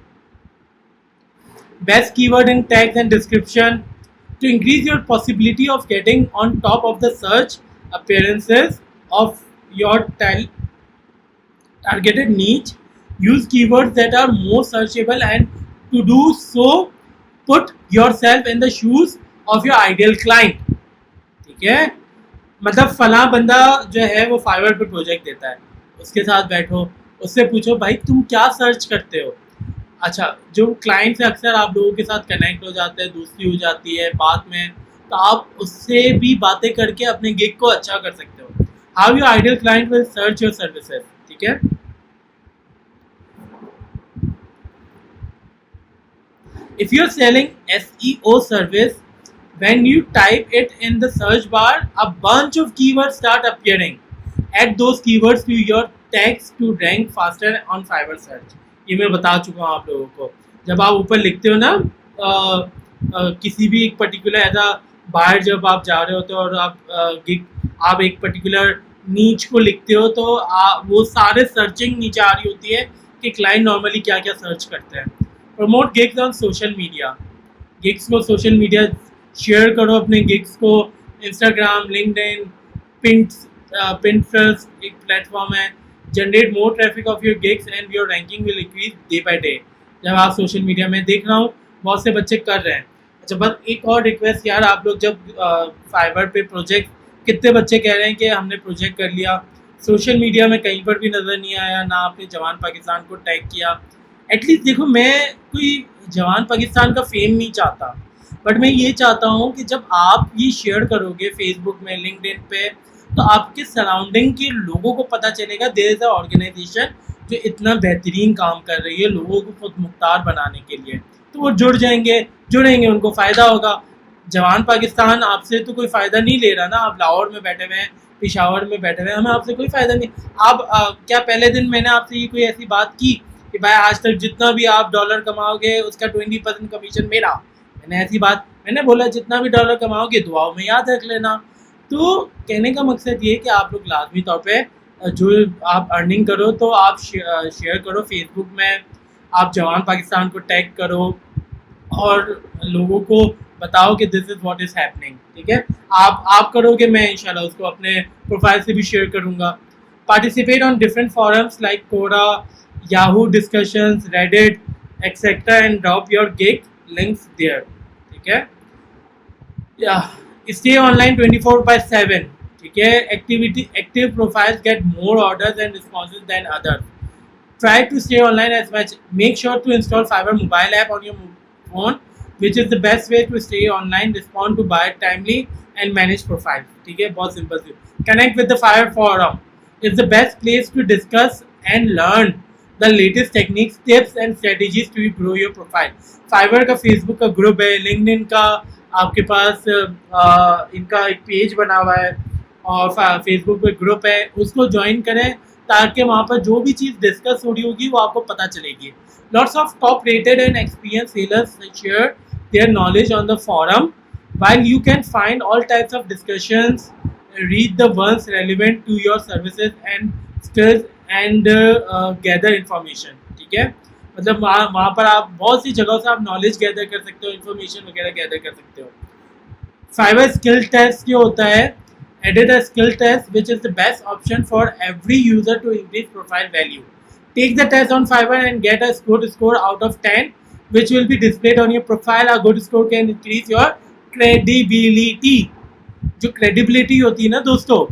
Best keyword in tags and description to increase your possibility of getting on top of the search appearances of your targeted niche. Use keywords that are more searchable, and to do so put yourself in the shoes of your ideal client, ठीक है। मतलब फला बंदा जो है वो fibre पे project देता है, उसके साथ बैठो, उससे पूछो भाई तुम क्या सर्च करते हो। अच्छा, जो क्लाइंट से अक्सर आप लोगों के साथ कनेक्ट हो जाते हैं, दोस्ती हो जाती है बात में, तो आप उससे भी बातें करके अपने गिग को अच्छा कर सकते हो। How your ideal client will search your services, ठीक है। If you're selling SEO service, when you type it in the search bar, a bunch of keywords start appearing. Add those keywords to your text to rank faster on Fiverr search. ये मैं बता चुका हूँ आप लोगों को। जब आप ऊपर लिखते हो ना किसी भी एक पर्टिकुलर ऐसा बाहर जब आप जा रहे होते हो और आप एक पर्टिकुलर नीच को लिखते हो तो वो सारे सर्चिंग नीचे आ रही होती है कि क्लाइंट नॉर्मली क्या क्या सर्च करते हैं। Promote gigs on social media, gigs को सोशल मीडिया शेयर करो, अपने गिग्स को इंस्टाग्राम, लिंक्डइन, पिंटरेस्ट एक प्लेटफॉर्म है। Generate more traffic of your gigs and your ranking will increase day by day. जब आप सोशल मीडिया में देख रहा हूँ बहुत से बच्चे कर रहे हैं। अच्छा, बस एक और रिक्वेस्ट यार, आप लोग जब फाइवर पे प्रोजेक्ट, कितने बच्चे कह रहे हैं कि हमने प्रोजेक्ट कर लिया, सोशल मीडिया में कहीं पर भी नज़र नहीं आया, ना आपने जवान पाकिस्तान को टैग किया। एटलीस्ट देखो, मैं कोई जवान पाकिस्तान का फेम नहीं चाहता, बट मैं ये चाहता हूँ कि जब आप ये शेयर करोगे फेसबुक में, लिंक्डइन पे, तो आपके सराउंडिंग के लोगों को पता चलेगा देयर इज़ अ ऑर्गेनाइजेशन जो इतना बेहतरीन काम कर रही है लोगों को खुद मुख्तार बनाने के लिए, तो वो जुड़ेंगे, उनको फ़ायदा होगा। जवान पाकिस्तान आपसे तो कोई फ़ायदा नहीं ले रहा ना, आप लाहौर में बैठे हुए हैं, पेशावर में बैठे हुए हैं, हमें आपसे कोई फ़ायदा नहीं। आप क्या पहले दिन मैंने आपसे ये कोई ऐसी बात की कि भाई आज तक जितना भी आप डॉलर कमाओगे उसका 20% कमीशन मेरा? मैंने ऐसी बात मैंने बोला जितना भी डॉलर कमाओगे दुआओं में याद रख लेना। तो कहने का मकसद ये कि आप लोग लाजमी तौर पे जो आप अर्निंग करो तो आप शेयर करो फेसबुक में, आप जवान पाकिस्तान को टैग करो और लोगों को बताओ कि this is what is happening, ठीक है। आप करोगे, मैं इंशाल्लाह उसको अपने प्रोफाइल से भी शेयर करूँगा। Participate on different forums like Quora, Yahoo discussions, Reddit, etc. and drop your gig links there, ठीक है। Stay online 24/7, ठीक है। Active profiles get more orders and responses than others. Try to stay online as much. Make sure to install Fiverr mobile app on your phone, which is the best way to stay online, respond to buyer timely and manage profiles, ठीक है। बहुत simple से connect with the Fiverr forum. It's the best place to discuss and learn the latest techniques, tips and strategies to grow your profile. Fiverr का Facebook का group है, LinkedIn का आपके पास इनका एक पेज बना हुआ है और फेसबुक पे ग्रुप है, उसको ज्वाइन करें ताकि वहाँ पर जो भी चीज़ डिस्कस हो रही होगी वो आपको पता चलेगी। Lots of top rated and experienced sellers share their knowledge on the forum, while you can find all types of discussions, read the ones relevant to your services and skills and gather information, ठीक है। मतलब वहाँ पर आप बहुत सी जगहों से आप नॉलेज गैदर कर सकते हो, इन्फॉर्मेशन वगैरह गैदर कर सकते हो। फाइवर स्किल टेस्ट क्या होता है? Edit a skill test which is the best option for every user to increase profile value. Take the test on Fiverr and get a score out of 10 which will be displayed on your profile. A good score can increase your credibility. जो credibility होती है ना दोस्तों,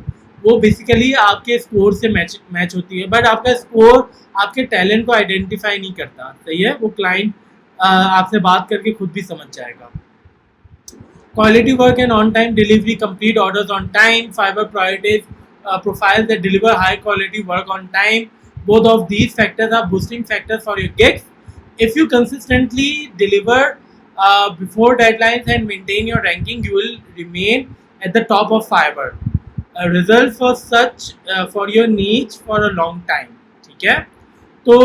वो basically आपके score से match होती है, बट आपका स्कोर आपके टैलेंट को आइडेंटिफाई नहीं करता, सही है। वो क्लाइंट आपसे बात करके खुद भी समझ जाएगा। Quality work and on time delivery, complete orders on time. Fiverr prioritise profiles that deliver high quality work on time. Both of these factors are boosting factors for your gigs. If you consistently deliver before deadlines and maintain your ranking, you will remain at the top of Fiverr. Result for such for your niche for a long time. ठीक है, तो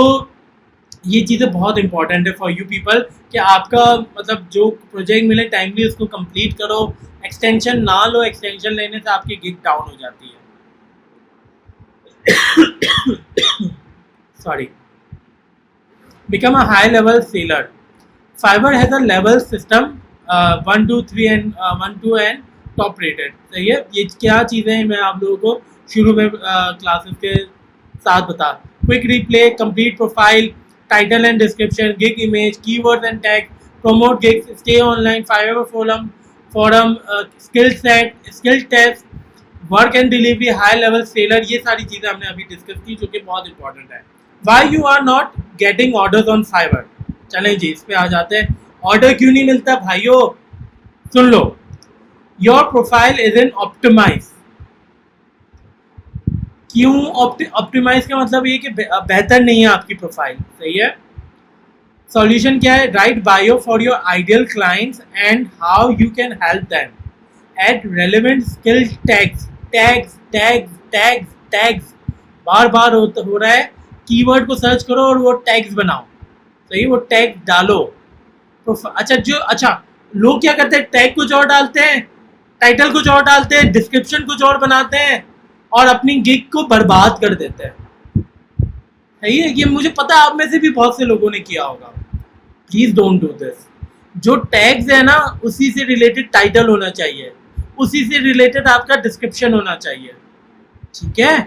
ये चीज़ें बहुत important है for you people कि आपका मतलब जो प्रोजेक्ट मिले टाइमली उसको कंप्लीट करो, एक्सटेंशन ना लो, एक्सटेंशन लेने से आपकी गिग डाउन हो जाती है. Sorry. Become a high level seller. Fiverr has a level system 1 2 3 and 1 2 and top rated. सही है, ये क्या चीज़ें हैं मैं आप लोगों को शुरू में क्लासेस के साथ बता. Quick reply, complete profile, title and description, gig image, keywords and tag, promote gigs, stay online, Fiverr forum, skill test, work and delivery, high level seller. ये सारी चीज़ें हमने अभी डिस्कस की जो कि बहुत इंपॉर्टेंट है. Why you are not getting orders on Fiverr. चलें जी, इस पे आ जाते हैं. ऑर्डर क्यों नहीं मिलता भाइयों? सुन लो. Your profile is in optimize. क्यों ऑप्टिमाइज का मतलब ये कि बेहतर नहीं है आपकी प्रोफाइल. सही है. सॉल्यूशन क्या है? Write bio for your ideal clients and how you can help them. Add relevant skill tags. Tags tags tags tags बार बार हो रहा है. कीवर्ड को सर्च करो और वो टैग्स बनाओ. सही, वो टैग डालो. अच्छा लोग क्या करते हैं? टैग कुछ और डालते हैं, टाइटल कुछ और डालते हैं, डिस्क्रिप्शन कुछ और बनाते हैं और अपनी गिग को बर्बाद कर देते हैं. सही है, ये मुझे पता है आप में से भी बहुत से लोगों ने किया होगा. Please don't do this. जो टैग्स है ना, उसी से रिलेटेड टाइटल होना चाहिए, उसी से रिलेटेड आपका डिस्क्रिप्शन होना चाहिए. ठीक है,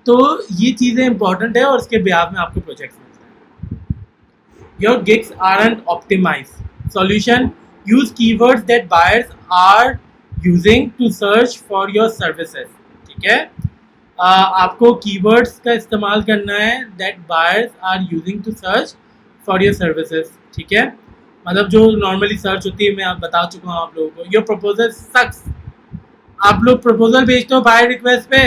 तो ये चीज़ें इंपॉर्टेंट है और इसके ब्याह में आपको प्रोजेक्ट्स मिलते हैं. Your gigs aren't optimise. Solution: use keywords that buyers are using to search for your services. ठीक है, आपको कीवर्ड्स का इस्तेमाल करना है that buyers are using to search for your services. ठीक है, मतलब जो नॉर्मली सर्च होती है, मैं आप बता चुका हूँ आप लोगों को. योर प्रपोजल सक्स. आप लोग प्रपोजल भेजते हो बायर रिक्वेस्ट पे.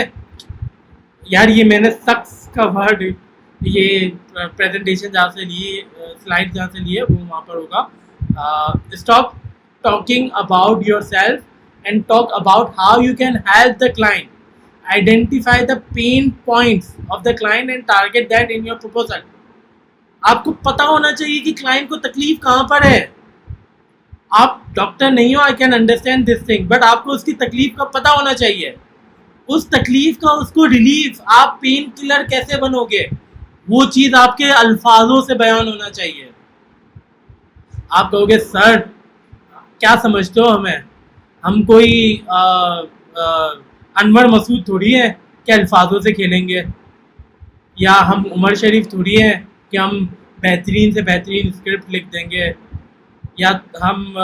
यार ये मैंने सक्स का वर्ड, ये प्रेजेंटेशन जहाँ से लिए, स्लाइड जहाँ से लिए वो वहाँ पर होगा. Stop talking about your self and talk about how you can help the client. Identify the pen points of the client and target that in your proposal. आपको पता होना चाहिए कि क्लाइंट को तकलीफ कहाँ पर है. आप डॉक्टर नहीं हो, I can understand this thing, but आपको उसकी तकलीफ का पता होना चाहिए. उस तकलीफ का उसको रिलीफ, आप पेन किलर कैसे बनोगे, वो चीज़ आपके अल्फाजों से बयान होना चाहिए. आप कहोगे सर क्या समझते हो हमें, हम कोई अनवर मसूद थोड़ी है कि अल्फाजों से खेलेंगे, या हम उमर शरीफ थोड़ी है कि हम बेहतरीन से बेहतरीन स्क्रिप्ट लिख देंगे, या हम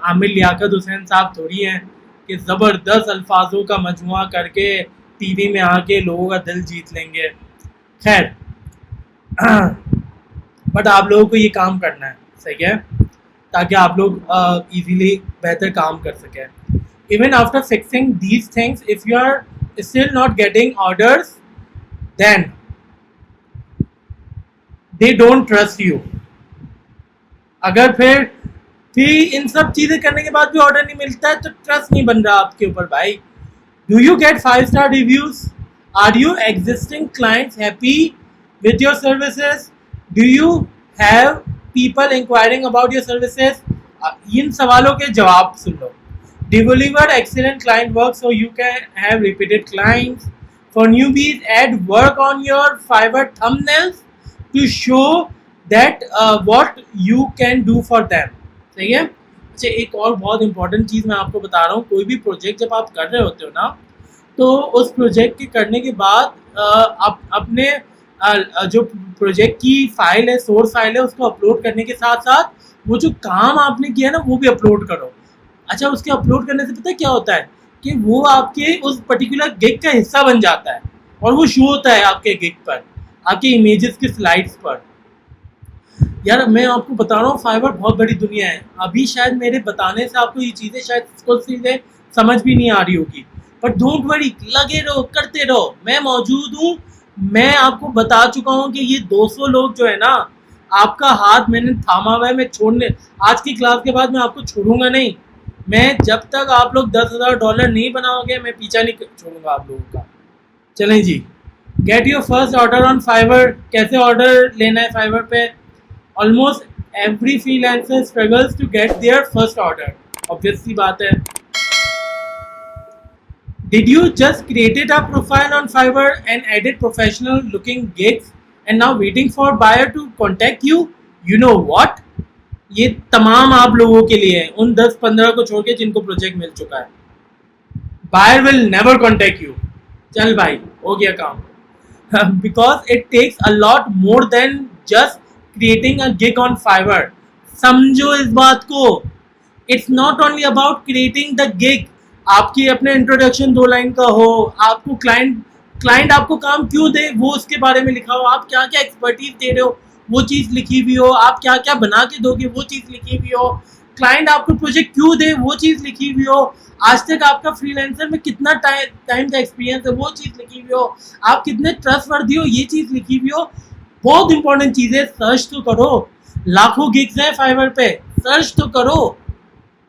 आमिर लियाकत हुसैन साहब थोड़ी हैं कि ज़बरदस्त अल्फाजों का मजमुआ करके टीवी में आके लोगों का दिल जीत लेंगे. खैर, बट आप लोगों को ये काम करना है. सही है, ताकि आप लोग इजीली बेहतर काम कर सकें. Even after fixing these things, if you are still not getting orders, then they don't trust you. अगर फिर इन सब चीज़ें करने के बाद भी ऑर्डर नहीं मिलता है तो ट्रस्ट नहीं बन रहा आपके ऊपर भाई. Do you get 5-star reviews? Are you existing clients happy with your services? Do you have people inquiring about your services? इन सवालों के जवाब सुन लो. Deliver excellent client work so you can have repeated clients. For newbies, add work on your Fiverr thumbnails to show that what you can do for them. सही है. अच्छा, एक और बहुत इंपॉर्टेंट चीज़ मैं आपको बता रहा हूँ. कोई भी प्रोजेक्ट जब आप कर रहे होते हो ना, तो उस प्रोजेक्ट के करने के बाद आप अपने जो प्रोजेक्ट की फाइल है, सोर्स फाइल है, उसको अपलोड करने के साथ साथ वो जो काम आपने किया ना वो भी अपलोड करो. अच्छा, उसके अपलोड करने से पता है क्या होता है कि वो आपके उस पर्टिकुलर गिग का हिस्सा बन जाता है और वो शो होता है आपके गिग पर, आपके इमेजेस की स्लाइड्स पर. यार मैं आपको बता रहा हूँ, फाइवर बहुत बड़ी दुनिया है. अभी शायद मेरे बताने से आपको ये चीज़ें शायद कुछ चीज़ें समझ भी नहीं आ रही होगी, बट डोंट वरी, लगे रहो, करते रहो, मैं मौजूद हूँ। मैं आपको बता चुका हूँ कि ये 200 लोग जो है ना, आपका हाथ मैंने थामा हुआ है। मैं छोड़ने, आज की क्लास के बाद मैं आपको छोड़ूंगा नहीं। मैं जब तक आप लोग $10,000 नहीं बनाओगे, मैं पीछा नहीं छोड़ूंगा आप लोगों का। चलें जी, get your first order on Fiverr. कैसे ऑर्डर लेना है फाइवर पे? Almost every freelancer struggles to get their first order, obvious सी बात है। Did you just created a profile on Fiverr and added professional looking gigs and now waiting for buyer to contact you? You know what? ये तमाम आप लोगों के लिए है, उन 10-15 को छोड़ के जिनको प्रोजेक्ट मिल चुका है। Buyer will never contact you. चल भाई, हो गया काम। Because it takes a lot more than just creating a gig on Fiverr. समझो इस बात को। It's not only about creating the gig. आपकी अपने इंट्रोडक्शन 2 लाइन का हो, आपको क्लाइंट आपको काम क्यों दे वो उसके बारे में लिखा हो, आप क्या क्या एक्सपर्टीज दे रहे हो वो चीज़ लिखी हुई हो, आप क्या क्या बना के दोगे वो चीज़ लिखी हुई हो, क्लाइंट आपको प्रोजेक्ट क्यों दे वो चीज़ लिखी हुई हो, आज तक आपका फ्रीलांसर में कितना टाइम का एक्सपीरियंस है वो चीज़ लिखी हुई हो, आप कितने ट्रस्टवर्दी हो ये चीज़ लिखी हुई हो। बहुत इंपॉर्टेंट चीज़ है, सर्च तो करो। लाखों गिग्स हैं फाइवर पे, सर्च तो करो,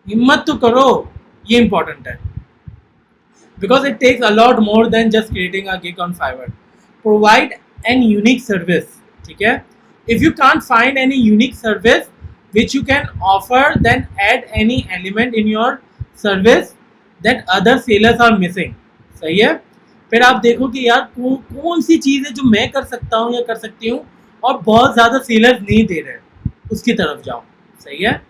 हिम्मत तो करो, ये इंपॉर्टेंट है। Because it takes a lot more than just creating a gig on Fiverr. Provide an unique service. ठीक है? If you can't find any unique service which you can offer, then add any element in your service that other sellers are missing. सही है? फिर आप देखो कि यार कौन सी चीज़ है जो मैं कर सकता हूँ या कर सकती हूँ और बहुत ज़्यादा सेलर्स नहीं दे रहे, उसकी तरफ जाओ। सही है?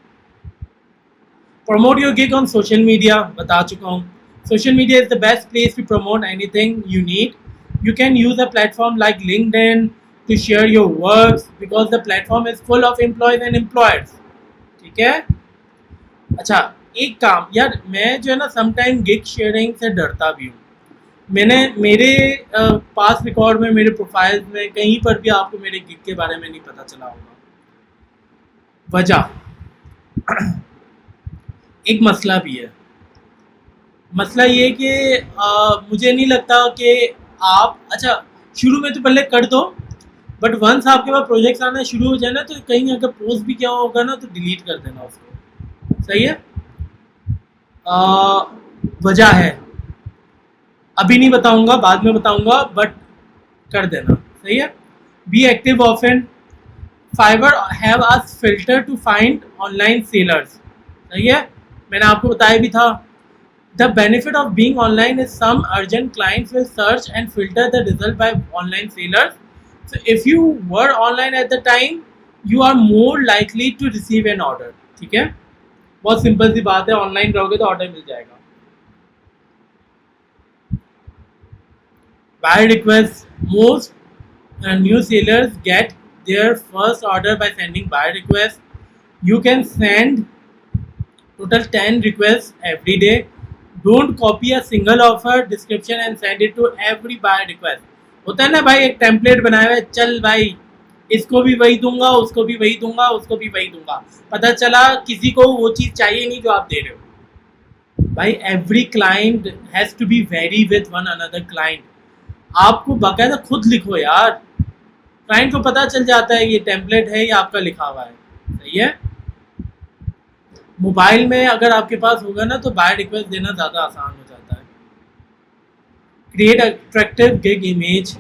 Promote your gig on social media. बता चुका हूँ। Social media is the best place to promote anything you need. You can use a platform like LinkedIn to share your works because the platform is full of employees and employers. ठीक है? अच्छा, एक काम यार, मैं जो है ना समटाइम गिग शेयरिंग से डरता भी हूँ। मैंने मेरे पास रिकॉर्ड में, मेरे प्रोफाइल्स में कहीं पर भी आपको मेरे गिग के बारे में नहीं पता चला होगा। वजह एक मसला भी है। मसला ये कि मुझे नहीं लगता कि आप, अच्छा शुरू में तो पहले कर दो, बट वंस आपके पास प्रोजेक्ट्स आना शुरू हो जाए ना, तो कहीं अगर पोस्ट भी क्या होगा ना तो डिलीट कर देना उसको। सही है? वजह है, अभी नहीं बताऊंगा, बाद में बताऊंगा, बट कर देना। सही है? Be active often. Fiverr have a filter to find online sellers. सही है? मैंने आपको बताया भी था। The benefit of being online is some urgent clients will search and filter the result by online sellers. So if you were online at the time, you are more likely to receive an order. ठीक है? बहुत simple सी बात है, online रहोगे तो order मिल जाएगा। Buyer requests. Most new sellers get their first order by sending buyer requests. You can send total 10 requests every day. Don't copy a single offer description and send it to every buyer request. होता है ना भाई, एक template बनाया हुआ है, चल भाई इसको भी वही दूंगा, उसको भी वही दूंगा, उसको भी वही दूंगा, पता चला किसी को वो चीज़ चाहिए नहीं जो आप दे रहे हो। भाई every client has to be vary with one another client. आपको बाकायदा खुद लिखो यार, क्लाइंट को पता चल जाता है ये टेम्पलेट है, ये आपका लिखा हुआ है। सही है? मोबाइल में अगर आपके पास होगा ना तो बायर रिक्वेस्ट देना ज़्यादा आसान हो जाता है। Create attractive gig image.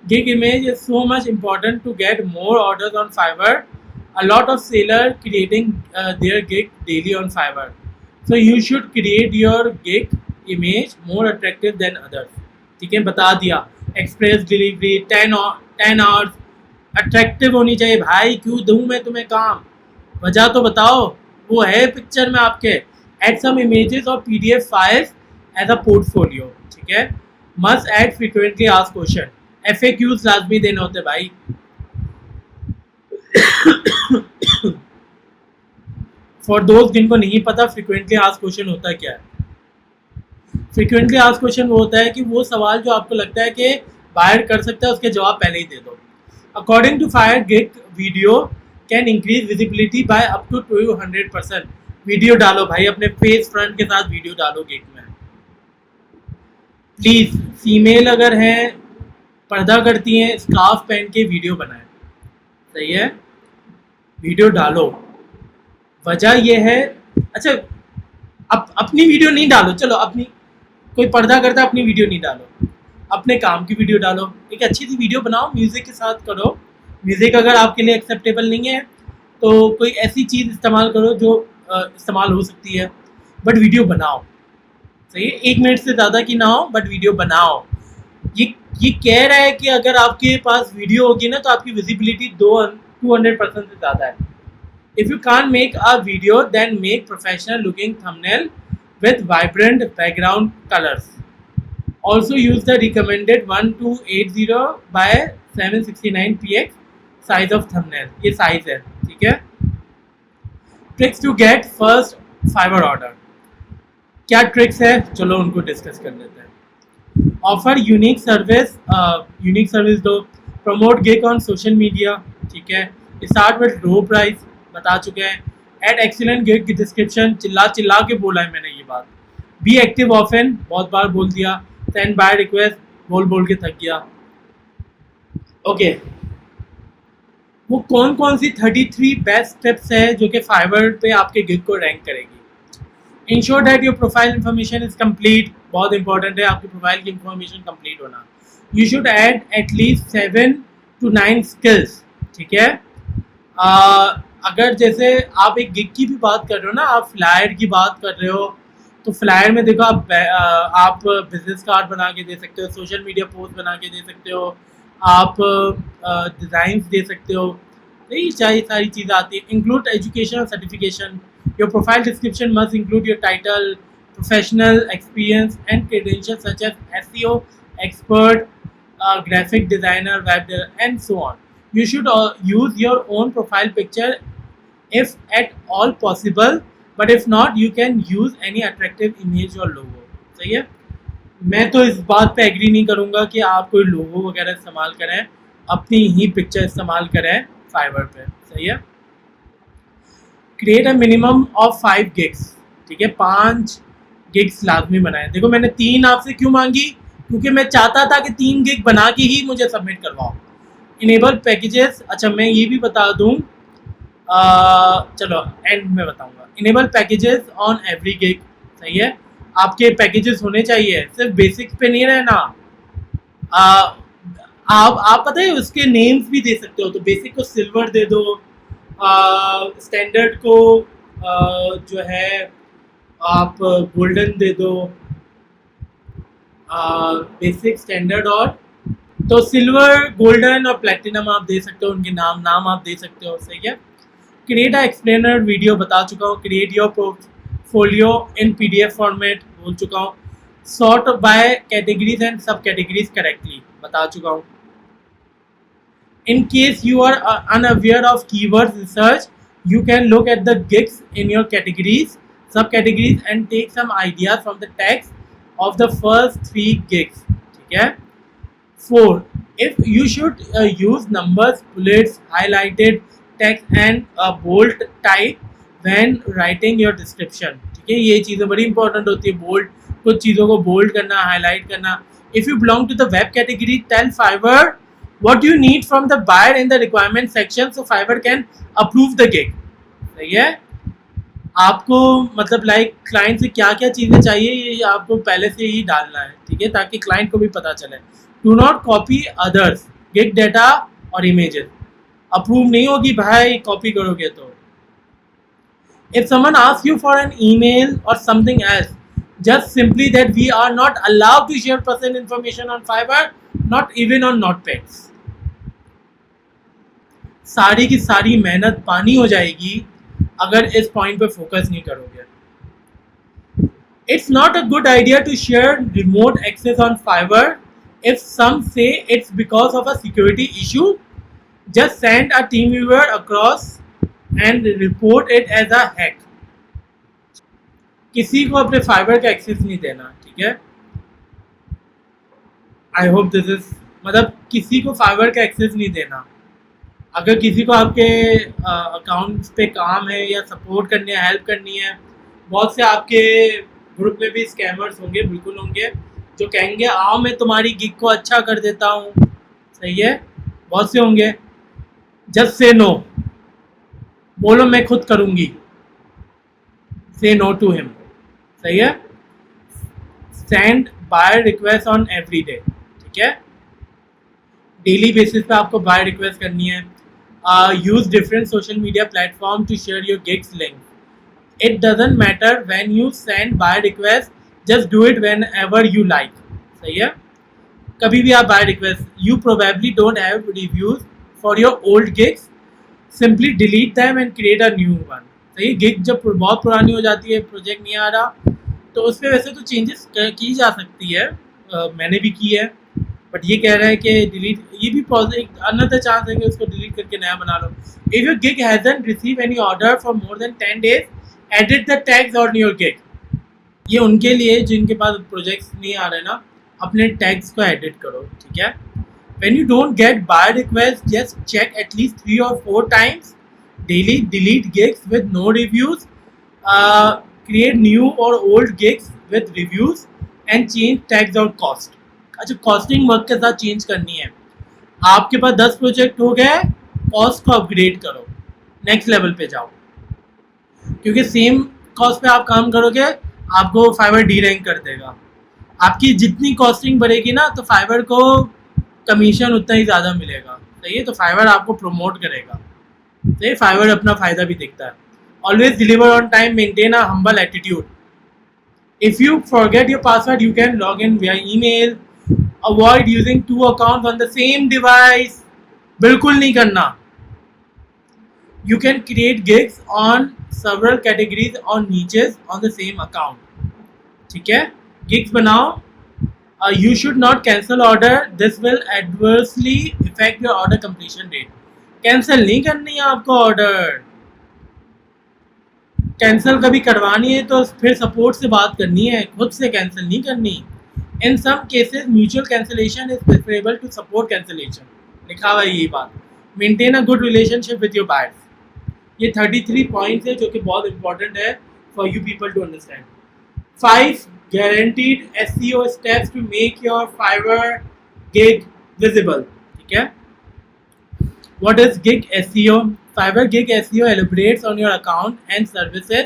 Gig image is so much important to get more orders on Fiverr. A lot of sellers creating their gig daily on Fiverr. So you should create your gig image more attractive than others. ठीक है, बता दिया. Express delivery 10 hours attractive होनी चाहिए भाई। क्यों दूँ मैं तुम्हें काम? वजह तो बताओ, वो है पिक्चर में आपके। एड सम इमेजेस और PDF files as a portfolio. ठीक है? Must add frequently asked question. FAQs लाजमी देने होते भाई। फॉर दोस्त जिनको नहीं पता फ्रीक्वेंटली आस्क्ड क्वेश्चन होता क्या है। फ्रीक्वेंटली आस्क्ड क्वेश्चन वो होता है कि वो सवाल जो आपको लगता है कि बायर कर सकता है उसके जवाब पहले ही दे दो। According to Fiverr gig video can increase visibility by up to 200%। Video डालो भाई, अपने फेस फ्रंट के साथ वीडियो डालो गिग में। प्लीज़ फीमेल अगर हैं, पर्दा करती हैं, स्कार्फ पहन के वीडियो बनाएं। सही है, वीडियो डालो। वजह यह है, अच्छा अपनी वीडियो नहीं डालो, चलो अपनी, कोई पर्दा करता है अपनी वीडियो नहीं डालो, अपने काम की वीडियो डालो। एक अच्छी सी वीडियो बनाओ, म्यूज़िक के साथ करो। म्यूज़िक अगर आपके लिए एक्सेप्टेबल नहीं है तो कोई ऐसी चीज़ इस्तेमाल करो जो इस्तेमाल हो सकती है, बट वीडियो बनाओ। सही है, 1 मिनट से ज़्यादा की ना हो, बट वीडियो बनाओ। ये ये कह रहा है कि अगर आपके पास वीडियो होगी ना तो आपकी विजिबिलिटी 200% से ज़्यादा है। If you can make a video then make professional looking thumbnail with vibrant background colors. Also use the recommended 1280 by 769 px size of thumbnail. ये size है, ठीक है। Tricks to get first Fiverr order. क्या tricks है, चलो उनको discuss कर लेते हैं। ऑफर यूनिक सर्विस दो। Promote gig on social media, ठीक है। स्टार्ट विद लो प्राइस, बता चुके हैं। एड एक्सीलेंट गिग डिस्क्रिप्शन, चिल्ला चिल्ला के बोला है मैंने ये बात। बी एक्टिव ऑफन, बहुत बार बोल दिया। सेंड बाय रिक्वेस्ट, बोल बोल के थक गया। ओके, वो कौन कौन सी 33 बेस्ट टिप्स है जो कि फाइवर पे आपके गिग को रैंक करेगी। Ensure that your profile information is complete, बहुत इंपॉर्टेंट है आपकी प्रोफाइल की इन्फॉर्मेशन कंप्लीट होना। You should add at least 7 to 9 skills, ठीक है। अगर जैसे आप एक गिग की भी बात कर रहे हो ना, आप फ्लायर की बात कर रहे हो, तो फ्लायर में देखो आप बिजनेस कार्ड बना के दे सकते हो, सोशल मीडिया पोस्ट बना के दे सकते हो, आप डिज़ाइंस दे सकते हो। यही सारी चीज़ें आती है। इंक्लूड एजुकेशन और certification. Your profile description must include your title, professional experience and credentials such as SEO expert, graphic designer, web developer, and so on. You should use your own profile picture if at all possible, but if not, you can use any attractive image or logo. सही है। मैं तो इस बात पे agree नहीं करूँगा कि आप कोई लोगो वगैरह इस्तेमाल करें, अपनी ही पिक्चर इस्तेमाल करें फाइवर पे। सही है। Create a minimum of 5 gigs, ठीक है। 5 गिग्स लाजमी बनाएं। देखो मैंने 3 आपसे क्यों मांगी, क्योंकि मैं चाहता था कि 3 गिग बना के ही मुझे सबमिट करवाओ। इनेबल पैकेजेस, अच्छा मैं ये भी बता दूँ, चलो एंड में बताऊँगा। Enable packages on every gig, सही है। आपके पैकेजेस होने चाहिए, सिर्फ बेसिक्स पे नहीं रहना। आप पता है उसके नेम्स भी दे सकते हो, तो बेसिक को सिल्वर दे दो, स्टैंडर्ड को जो है आप गोल्डन दे दो, बेसिक, स्टैंडर्ड और तो सिल्वर, गोल्डन और प्लेटिनम आप दे सकते हो, उनके नाम आप दे सकते हो। सही है। क्रिएट अ एक्सप्लेनर वीडियो, बता चुका हूँ। Create your portfolio in PDF format, बोल चुका हूँ। सॉर्ट बाय कैटेगरीज एंड सब कैटेगरीज करेक्टली, बता चुका हूँ। In case you are unaware of keywords research, you can look at the gigs in your categories, subcategories, and take some ideas from the text of the first 3 gigs. ठीक है। 4. If you should use numbers, bullets, highlighted text, and bold type when writing your description. ठीक है, ये चीज़ें बड़ी important होती है। Bold, कुछ चीज़ों को बोल्ड करना, हाईलाइट करना। If you belong to the web category, tell Fiverr what you need from the buyer in the requirement section so Fiverr can approve the gig. सही है। आपको मतलब लाइक क्लाइंट से क्या क्या चीज़ें चाहिए ये आपको पहले से ही डालना है, ठीक है, ताकि क्लाइंट को भी पता चले। Do not copy others gig data और इमेजेस, अप्रूव नहीं होगी भाई कॉपी करोगे तो। If someone ask you for an email और something else, just simply that we are not allowed to share personal information on Fiverr, not even on Notepads. सारी की सारी मेहनत पानी हो जाएगी अगर इस पॉइंट पे फोकस नहीं करोगे। It's not a good idea to share remote access on Fiverr. If some say it's because of a security issue, just send a team viewer across and report it as a hack. किसी को अपने fibre का access नहीं देना, ठीक है। I hope this is, मतलब किसी को फाइबर का एक्सेस नहीं देना। अगर किसी को आपके अकाउंट्स पे काम है या सपोर्ट करनी है, हेल्प करनी है, बहुत से आपके ग्रुप में भी स्कैमर्स होंगे, बिल्कुल होंगे, जो कहेंगे आओ मैं तुम्हारी गिग को अच्छा कर देता हूँ, सही है, बहुत से होंगे। जस्ट से नो, बोलो मैं खुद करूंगी, से नो टू हिम, सही है। Send buyer request on every day, ठीक है, डेली बेसिस पे आपको बाय रिक्वेस्ट करनी है। Use different social media platform to share your gigs link. It doesn't matter when you send buy request, just do it whenever you like, सही है। कभी भी आप buy request, you probably don't have reviews for your old gigs, simply delete them and create a new one, सही। Gig जब बहुत पुरानी हो जाती है, प्रोजेक्ट नहीं आ रहा, तो उस पर वैसे तो चेंजेस की जा सकती है, मैंने भी की है, बट ये कह रहा है कि डिलीट, ये भी पॉजिटिव अनदर चांस है कि उसको डिलीट करके नया बना लो। If your gig hasn't receive any order for more than 10 days, edit the tags on your gig. ये उनके लिए जिनके पास प्रोजेक्ट्स नहीं आ रहे ना, अपने टैग्स को एडिट करो, ठीक है। When you don't get buyer request, just check at least 3 or 4 times daily, delete gigs with no reviews, create new or old gigs with reviews and change tags or cost। अच्छा, costing work के साथ change करनी है। आपके पास 10 project हो गए, cost को upgrade करो, नेक्स्ट लेवल पे जाओ, क्योंकि सेम कॉस्ट पे आप काम करोगे आपको फाइवर डी रैंक कर देगा। आपकी जितनी कॉस्टिंग बढ़ेगी ना, तो फाइवर को कमीशन उतना ही ज़्यादा मिलेगा, सही है। तो फाइवर आपको प्रमोट करेगा, सही। फाइवर अपना फ़ायदा भी देखता है। Always deliver on time, maintain a humble attitude. If you forget your password, you can log in विया email. Avoid using 2 accounts on the same device, बिल्कुल नहीं करना। You can create gigs on several categories or niches on the same account, ठीक है। gigs बनाओ। You should not cancel order, this will adversely affect your order completion date। Cancel नहीं करनी है आपको ऑर्डर, कैंसिल कभी करवानी है तो फिर सपोर्ट से बात करनी है, खुद से कैंसिल नहीं करनी। In some cases mutual cancellation is preferable to support cancellation, लिखा हुआ है यही बात। Maintain a good relationship with your buyers. ये 33 पॉइंट्स है जो कि बहुत इंपॉर्टेंट है for you people to understand. 5 guaranteed SEO steps to make your Fiverr gig visible, ठीक है। What is gig SEO? Fiverr gig SEO elaborates on your account and services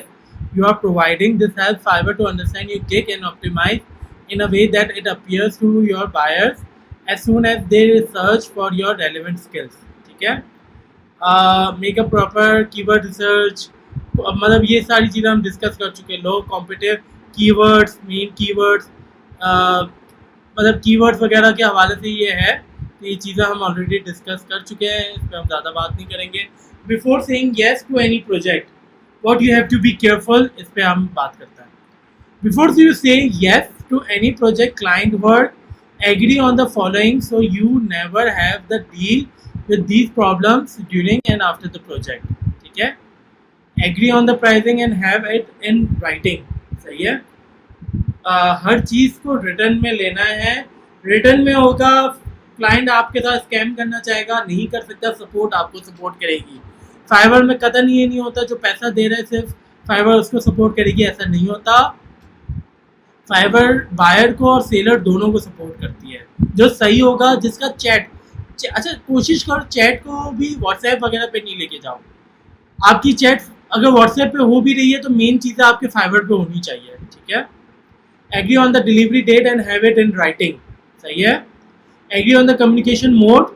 you are providing. This helps Fiverr to understand your gig and optimize in a way that it appears to your buyers as soon as they search for your relevant skills, ठीक है। Make a proper keyword research, मतलब ये सारी चीज़ें हम discuss कर चुके हैं। लो कॉम्पिटिटिव कीवर्ड्स, मेन कीवर्ड्स, मतलब कीवर्ड्स वगैरह के हवाले से ये है, तो ये चीज़ें हम ऑलरेडी डिस्कस कर चुके हैं, इस पर हम ज़्यादा बात नहीं करेंगे। Before saying yes to any project, what you have to be careful, इस पर हम बात करते हैं। Before you say yes to any project, client work, agree on the following so you never have the deal with these problems during and after the project, ठीक है। agree on the pricing and have it in writing, सही है। हर चीज़ को return में लेना है, return में होगा। क्लाइंट आपके साथ स्कैम करना चाहेगा, नहीं कर सकता, सपोर्ट आपको सपोर्ट करेगी। फाइवर में कतई ये नहीं होता जो पैसा दे रहे सिर्फ फाइवर उसको सपोर्ट करेगी, ऐसा नहीं होता। फाइवर बायर को और सेलर दोनों को सपोर्ट करती है। जो सही होगा, जिसका चैट, अच्छा कोशिश करो चैट को भी व्हाट्सएप वगैरह पे नहीं लेके जाओ। आपकी चैट अगर व्हाट्सएप पे हो भी रही है तो मेन चीज़ें आपके फाइवर पे होनी चाहिए, ठीक है। Agree on the delivery date and have it in writing, सही है। Agree on the communication mode,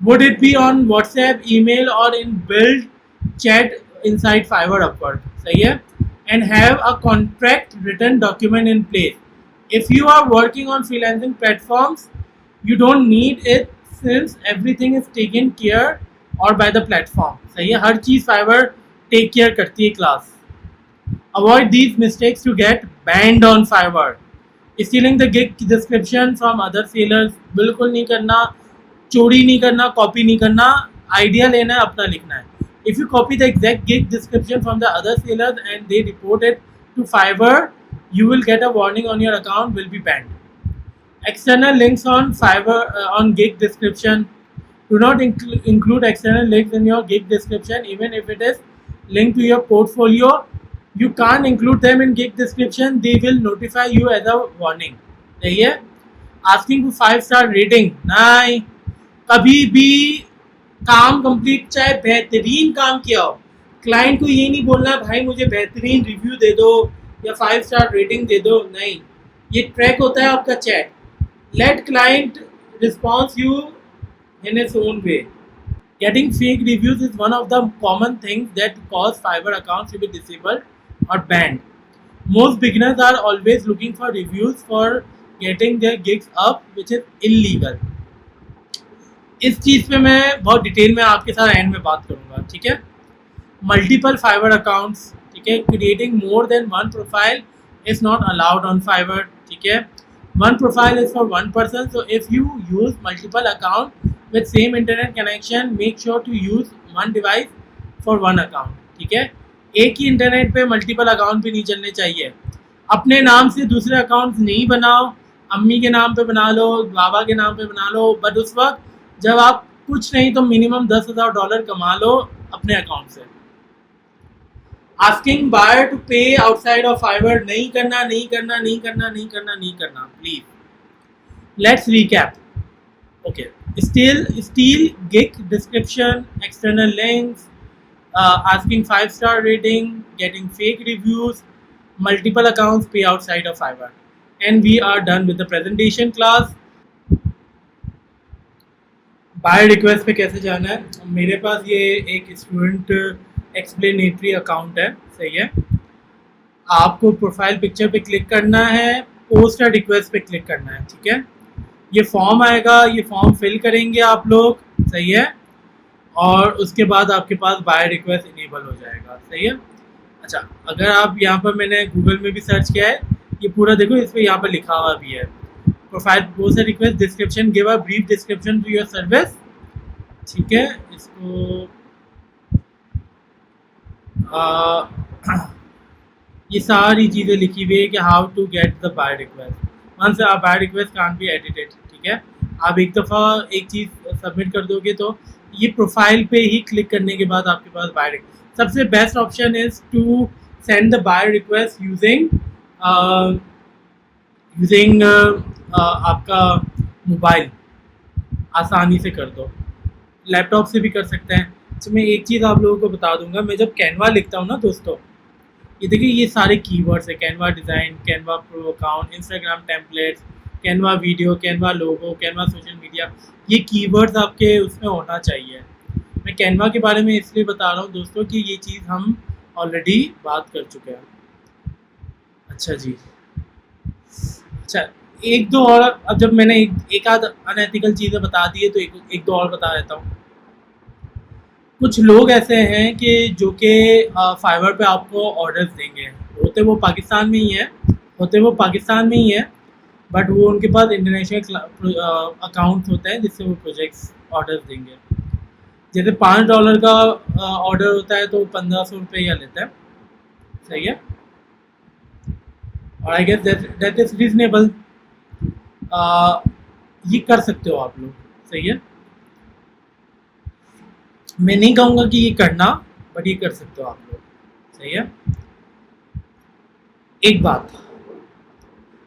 would it be on WhatsApp, email और in built chat inside Fiverr upward, सही है। And have a contract written document in place. If you are working on freelancing platforms, you don't need it since everything is taken care or by the platform, सही है। हर चीज़ fibre take care करती है class. avoid these mistakes to get banned on Fiverr। stealing the gig description from other sellers, बिल्कुल नहीं करना, चोरी नहीं करना, कॉपी नहीं करना, आइडिया लेना है, अपना लिखना है। if you copy the exact gig description from the other sellers and they report it to Fiverr, you will get a warning on your account will be banned। external links on Fiverr on gig description, do not include external links in your gig description even if it is linked to your portfolio। you can't include them in gig description, they will notify you as a warning। सही है। Asking for 5 star rating, नहीं, कभी भी काम complete चाहे बेहतरीन काम किया हो, क्लाइंट को ये नहीं बोलना भाई मुझे बेहतरीन रिव्यू दे दो या 5 स्टार रेटिंग दे दो, नहीं, ये ट्रैक होता है आपका chat. Let client response you in its own way. Getting fake reviews is one of the common things that cause Fiverr accounts to be disabled or banned. Most beginners are always looking for reviews for getting their gigs up, which is illegal. इस चीज़ पे मैं बहुत detail में आपके साथ and में बात करूँगा, ठीक है। मल्टीपल फाइवर अकाउंट्स, ठीक है, creating more than one profile is not allowed on Fiverr, ठीक है। One profile is for one person, so if you use multiple account with same internet connection, make sure to use one device for one account, ठीक है। एक ही internet पे multiple account भी नहीं चलने चाहिए। अपने नाम से दूसरे अकाउंट्स नहीं बनाओ, अम्मी के नाम पे बना लो, बाबा के नाम पे बना लो, बट उस वक्त जब आप कुछ नहीं तो मिनिमम $10,000 कमा लो अपने अकाउंट से। आस्किंग बायर टू पे आउटसाइड ऑफ फाइवर, नहीं करना, नहीं करना, नहीं करना, नहीं करना, नहीं करना, please. Let's recap. Okay, steel gig description, external links, asking 5 star rating, getting fake reviews, multiple accounts pay outside of Fiverr. And we are done with the presentation class. Buyer request पे कैसे जाना है, मेरे पास ये एक student explanatory account है, सही है। आपको प्रोफाइल पिक्चर पे क्लिक करना है, पोस्ट अ रिक्वेस्ट पे क्लिक करना है, ठीक है। ये फॉर्म आएगा, ये फॉर्म फिल करेंगे आप लोग, सही है, और उसके बाद आपके पास बाय रिक्वेस्ट इनेबल हो जाएगा, सही है। अच्छा, अगर आप यहाँ पर, मैंने गूगल में भी सर्च किया है, ये पूरा देखो, इस पर यहाँ पर लिखा हुआ भी है, profile post request description, give a brief description to your service, ठीक है। इसको ये सारी चीज़ें लिखी हुई है कि how to get the buyer request, once a buyer request can't be edited, ठीक है। आप एक दफ़ा एक चीज़ सबमिट कर दोगे तो ये प्रोफाइल पे ही क्लिक करने के बाद आपके पास बाय रिक्वेस्ट, सबसे best option is to send the buyer request using आपका मोबाइल, आसानी से कर दो, लैपटॉप से भी कर सकते हैं। तो मैं एक चीज़ आप लोगों को बता दूंगा, मैं जब कैनवा लिखता हूँ ना दोस्तों, ये देखिए ये सारे कीवर्ड्स है, Canva design, Canva pro account, Instagram templates, Canva video, Canva logo, Canva social media, ये कीवर्ड्स आपके उसमें होना चाहिए। मैं कैनवा के बारे में इसलिए बता रहा हूँ दोस्तों कि ये चीज़ हम ऑलरेडी बात कर चुके हैं। अच्छा जी, अच्छा, एक दो और, अब जब मैंने एक आध अनएथिकल चीज़ें बता दी है तो एक दो और बता देता हूँ। कुछ लोग ऐसे हैं कि जो कि फाइवर पे आपको ऑर्डर्स देंगे, होते वो पाकिस्तान में ही है, बट वो उनके पास इंटरनेशनल अकाउंट्स होते हैं जिससे वो प्रोजेक्ट्स ऑर्डर्स देंगे। जैसे $5 का ऑर्डर होता है तो 1500 रुपये या लेता है, सही है, और I guess that is reasonable. ये कर सकते हो आप लोग, सही है। मैं नहीं कहूँगा कि ये करना, बट ये कर सकते हो आप लोग, सही है। एक बात,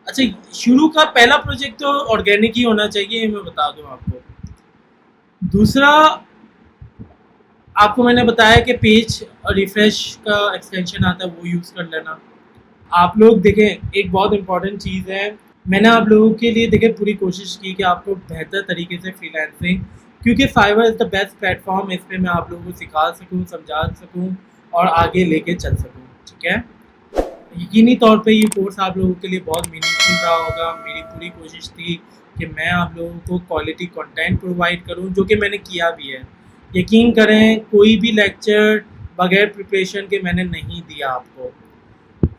अच्छा, शुरू का पहला प्रोजेक्ट तो ऑर्गेनिक ही होना चाहिए, ये मैं बता दूं आपको। दूसरा, आपको मैंने बताया कि पेज रिफ्रेश का एक्सटेंशन आता है, वो यूज़ कर लेना। आप लोग देखें, एक बहुत इंपॉर्टेंट चीज़ है, मैंने आप लोगों के लिए देखें पूरी कोशिश की कि आपको बेहतर तरीके से फ्रीलांसिंग, क्योंकि Fiverr is the best platform, इस पर मैं आप लोगों को सिखा सकूँ, समझा सकूँ और आगे लेके चल सकूँ, ठीक है। यकीनी तौर पे ये कोर्स आप लोगों के लिए बहुत मीनिंगफुल रहा होगा। मेरी पूरी कोशिश थी कि मैं आप लोगों को क्वालिटी कंटेंट प्रोवाइड करूं, जो कि मैंने किया भी है। यकीन करें, कोई भी लेक्चर बगैर प्रिपरेशन के मैंने नहीं दिया आपको।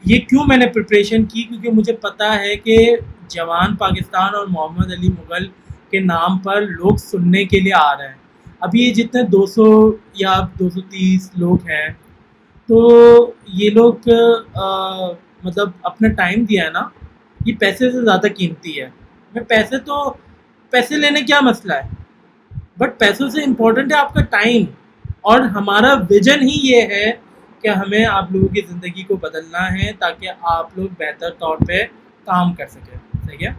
ये क्यों मैंने प्रिपरेशन की, क्योंकि मुझे पता है कि जवान पाकिस्तान और मोहम्मद अली मुग़ल के नाम पर लोग सुनने के लिए आ रहे हैं। अभी ये जितने 200 या 230 लोग हैं, तो ये लोग मतलब अपना टाइम दिया है ना, ये पैसे से ज़्यादा कीमती है। मैं पैसे लेने क्या मसला है, बट पैसों से इम्पोर्टेंट है आपका टाइम, और हमारा विजन ही ये है कि हमें आप लोगों की ज़िंदगी को बदलना है ताकि आप लोग बेहतर तौर पे काम कर सकें, सही है।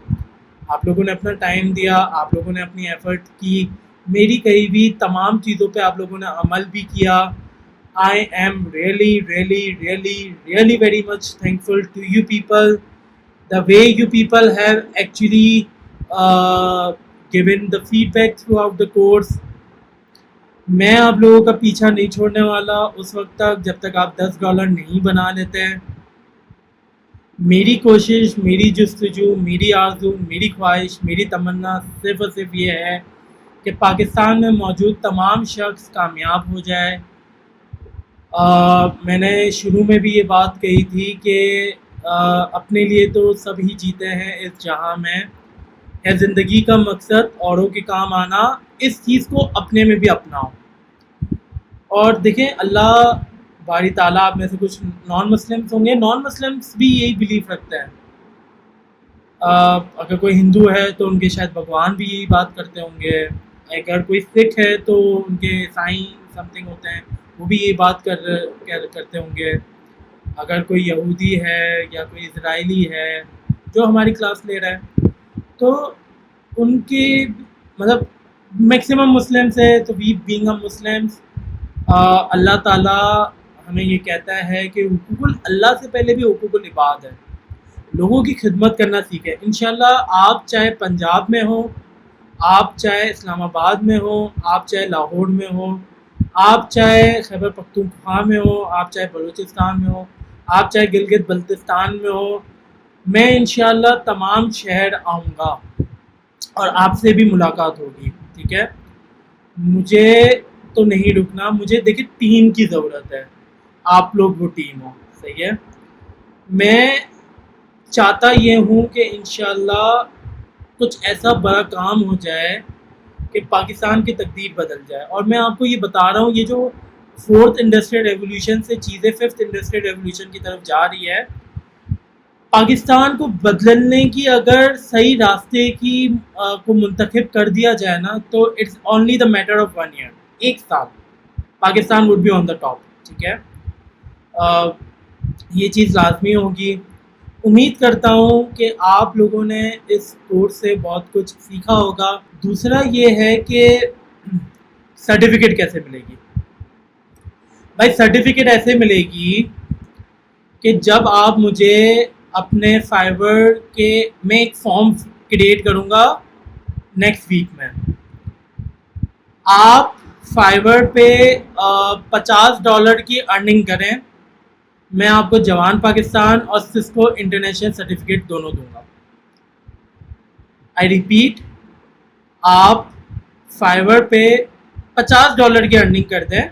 आप लोगों ने अपना टाइम दिया, आप लोगों ने अपनी एफर्ट की, मेरी कही हुई तमाम चीज़ों पे आप लोगों ने अमल भी किया। I am really really really really very much thankful to you people, the way you people have actually given the feedback throughout the course. मैं आप लोगों का पीछा नहीं छोड़ने वाला उस वक्त तक जब तक आप $10 नहीं बना लेते हैं। मेरी कोशिश, मेरी जस्तजू, मेरी आरज़ू, मेरी ख्वाहिश, मेरी तमन्ना सिर्फ़ और सिर्फ ये है कि पाकिस्तान में मौजूद तमाम शख्स कामयाब हो जाए। मैंने शुरू में भी ये बात कही थी कि अपने लिए तो सब ही जीते हैं इस जहां में, है ज़िंदगी का मकसद औरों के काम आना, इस चीज़ को अपने में भी अपनाओ। और देखें, अल्लाह बारी ताला, आप में से कुछ नॉन मुस्लिम्स होंगे, नॉन मुस्लिम्स भी यही बिलीव रखते हैं। अगर कोई हिंदू है तो उनके शायद भगवान भी यही बात करते होंगे, अगर कोई सिख है तो उनके साईं समथिंग होते हैं, वो भी यही बात करते होंगे। अगर कोई यहूदी है या कोई इजराइली है जो हमारी क्लास ले रहा है, तो उनके मतलब मैक्सिमम मुस्लिम्स है, तो वी बीइंग अ मुस्लिम्स, अल्लाह ताला हमें ये कहता है कि हुकूकुल अल्लाह से पहले भी हुकूकुल इबाद है, लोगों की खिदमत करना सीखें। इंशाल्लाह आप चाहे पंजाब में हो, आप चाहे इस्लामाबाद में हो, आप चाहे लाहौर में हो, आप चाहे खैबर पख्तूनख्वा में हो, आप चाहे बलूचिस्तान में हो, आप चाहे गिलगित बल्तिस्तान में हो, मैं इंशाल्लाह तमाम शहर आऊँगा और आपसे भी मुलाकात होगी। ठीक है, मुझे तो नहीं रुकना, मुझे देखिए टीम की ज़रूरत है, आप लोग वो टीम हो। सही है, मैं चाहता ये हूँ कि इंशाल्लाह कुछ ऐसा बड़ा काम हो जाए कि पाकिस्तान की तकदीर बदल जाए। और मैं आपको ये बता रहा हूँ, ये जो 4th इंडस्ट्रियल रेवोल्यूशन से चीज़ें 5th इंडस्ट्रियल रेवोल्यूशन की तरफ जा रही है, पाकिस्तान को बदलने की अगर सही रास्ते की को मुंतखब कर दिया जाए ना, तो it's only the matter of 1 year, 1 साल, Pakistan would be on the top. ठीक है, ये चीज़ लाजमी होगी। उम्मीद करता हूँ कि आप लोगों ने इस कोर्स से बहुत कुछ सीखा होगा। दूसरा ये है कि सर्टिफिकेट कैसे मिलेगी। भाई सर्टिफिकेट ऐसे मिलेगी कि जब आप मुझे अपने फाइवर के, मैं एक फॉर्म क्रिएट करूँगा नेक्स्ट वीक में, आप फाइवर पे $50 की अर्निंग करें, मैं आपको जवान पाकिस्तान और सिस्को इंटरनेशनल सर्टिफिकेट दोनों दूंगा। आई रिपीट, आप फाइवर पे $50 की अर्निंग कर दें,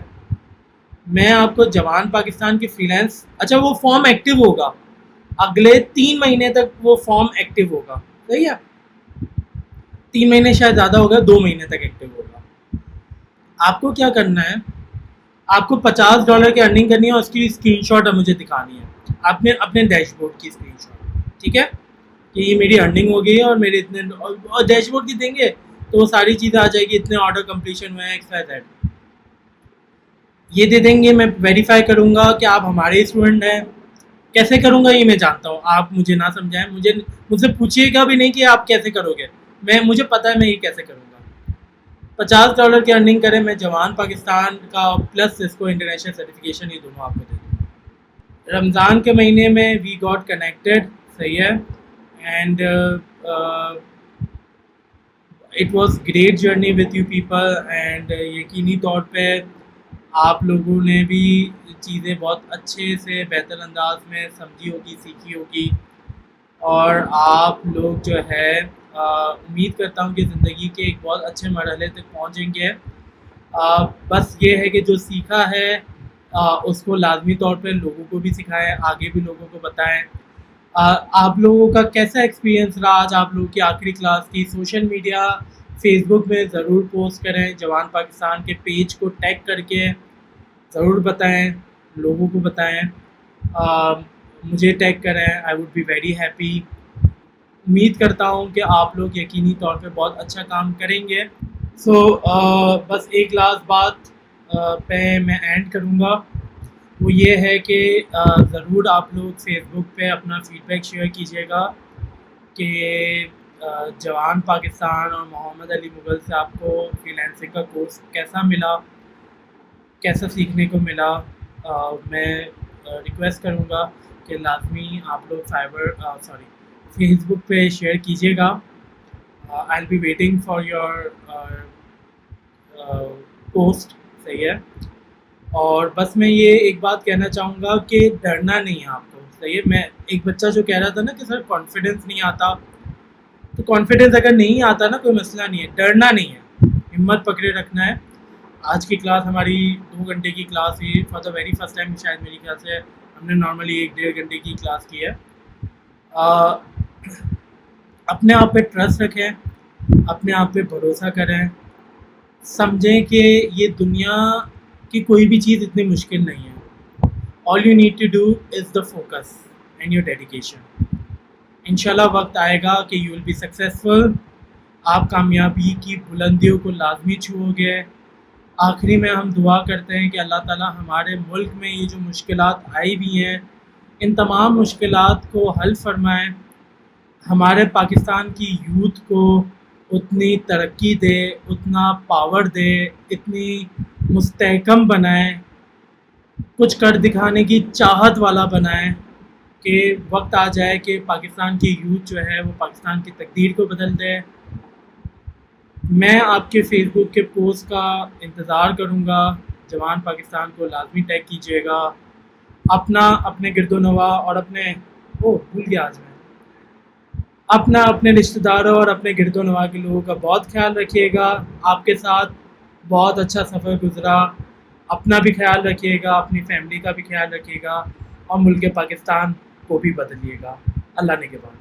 मैं आपको जवान पाकिस्तान की फ्रीलांस, अच्छा वो फॉर्म एक्टिव होगा अगले 3 महीने तक, वो फॉर्म एक्टिव होगा। सही है, 3 महीने शायद ज़्यादा होगा, 2 महीने तक एक्टिव होगा। आपको क्या करना है, आपको $50 की अर्निंग करनी है और उसकी स्क्रीनशॉट मुझे दिखानी है, आपने अपने डैशबोर्ड की स्क्रीनशॉट। ठीक है, कि ये मेरी अर्निंग हो गई है और मेरे इतने, और डैशबोर्ड की देंगे तो वो सारी चीज़ें आ जाएगी, इतने ऑर्डर कंप्लीशन हुए हैं XYZ, ये दे देंगे। मैं वेरीफाई करूँगा कि आप हमारे स्टूडेंट हैं। कैसे करूँगा ये मैं जानता हूँ, आप मुझे ना समझाएं, मुझसे पूछिएगा भी नहीं कि आप कैसे करोगे, मुझे पता है मैं ये कैसे करूँगा। $50 की अर्निंग करें, मैं जवान पाकिस्तान का प्लस इसको इंटरनेशनल सर्टिफिकेशन, ये दोनों आपको दे दूँगा। रमज़ान के महीने में वी गॉट कनेक्टेड। सही है, and it was great journey with you people, and यकीनी तौर पे आप लोगों ने भी चीज़ें बहुत अच्छे से बेहतर अंदाज में समझी होगी, सीखी होगी, और आप लोग जो है उम्मीद करता हूँ कि ज़िंदगी के एक बहुत अच्छे मरहले तक पहुँचेंगे। बस ये है कि जो सीखा है उसको लाजमी तौर पे लोगों को भी सिखाएं, आगे भी लोगों को बताएं। आप लोगों का कैसा एक्सपीरियंस रहा आज आप लोगों की आखिरी क्लास की, सोशल मीडिया फेसबुक में ज़रूर पोस्ट करें, जवान पाकिस्तान के पेज को टैग करके ज़रूर बताएं, लोगों को बताएं, मुझे टैग करें, I would be very happy. उम्मीद करता हूँ कि आप लोग यकीनी तौर पे बहुत अच्छा काम करेंगे। बस एक लास्ट बात पे मैं एंड करूँगा, वो ये है कि ज़रूर आप लोग फेसबुक पे अपना फ़ीडबैक शेयर कीजिएगा कि जवान पाकिस्तान और मोहम्मद अली मुगल से आपको फ्रीलांसिंग का कोर्स कैसा मिला, कैसा सीखने को मिला। मैं रिक्वेस्ट करूँगा कि लाजमी आप लोग फेसबुक पे शेयर कीजिएगा। I will be waiting for your post. सही है। और बस मैं ये एक बात कहना चाहूँगा कि डरना नहीं है आपको। सही है। मैं एक बच्चा जो कह रहा था ना कि सर कॉन्फिडेंस नहीं आता, तो कॉन्फिडेंस अगर नहीं आता ना कोई मसला नहीं है, डरना नहीं है, हिम्मत पकड़े रखना है। आज की क्लास हमारी 2 घंटे की क्लास हुई for the very first time. शायद मेरी ख्याल से हमने नॉर्मली 1-1.5 घंटे की क्लास की है। अपने आप पे ट्रस्ट रखें, अपने आप पे भरोसा करें, समझें कि ये दुनिया की कोई भी चीज़ इतनी मुश्किल नहीं है। All you need to do is the focus and your dedication. इंशाल्लाह वक्त आएगा कि यू विल बी सक्सेसफुल। आप कामयाबी की बुलंदियों को लाजमी छूओगे। आखिरी में हम दुआ करते हैं कि अल्लाह ताला हमारे मुल्क में ये जो मुश्किलात आई हुई हैं, इन तमाम मुश्किलात को हल फरमाएँ। हमारे पाकिस्तान की यूथ को उतनी तरक्की दे, उतना पावर दे, इतनी मुस्तहकम बनाए, कुछ कर दिखाने की चाहत वाला बनाए कि वक्त आ जाए कि पाकिस्तान की यूथ जो है वो पाकिस्तान की तकदीर को बदल दे। मैं आपके फेसबुक के पोस्ट का इंतज़ार करूँगा। जवान पाकिस्तान को लाजमी टैग कीजिएगा। अपना, अपने गिरदोनवा और अपने भूल गया आज मैं, अपने रिश्तेदारों और अपने गिरदोनवा के लोगों का बहुत ख्याल रखिएगा। आपके साथ बहुत अच्छा सफ़र गुज़रा। अपना भी ख्याल रखिएगा, अपनी फैमिली का भी ख्याल रखिएगा और मुल्क पाकिस्तान को भी बदलिएगा। अल्लाह ने के बाद।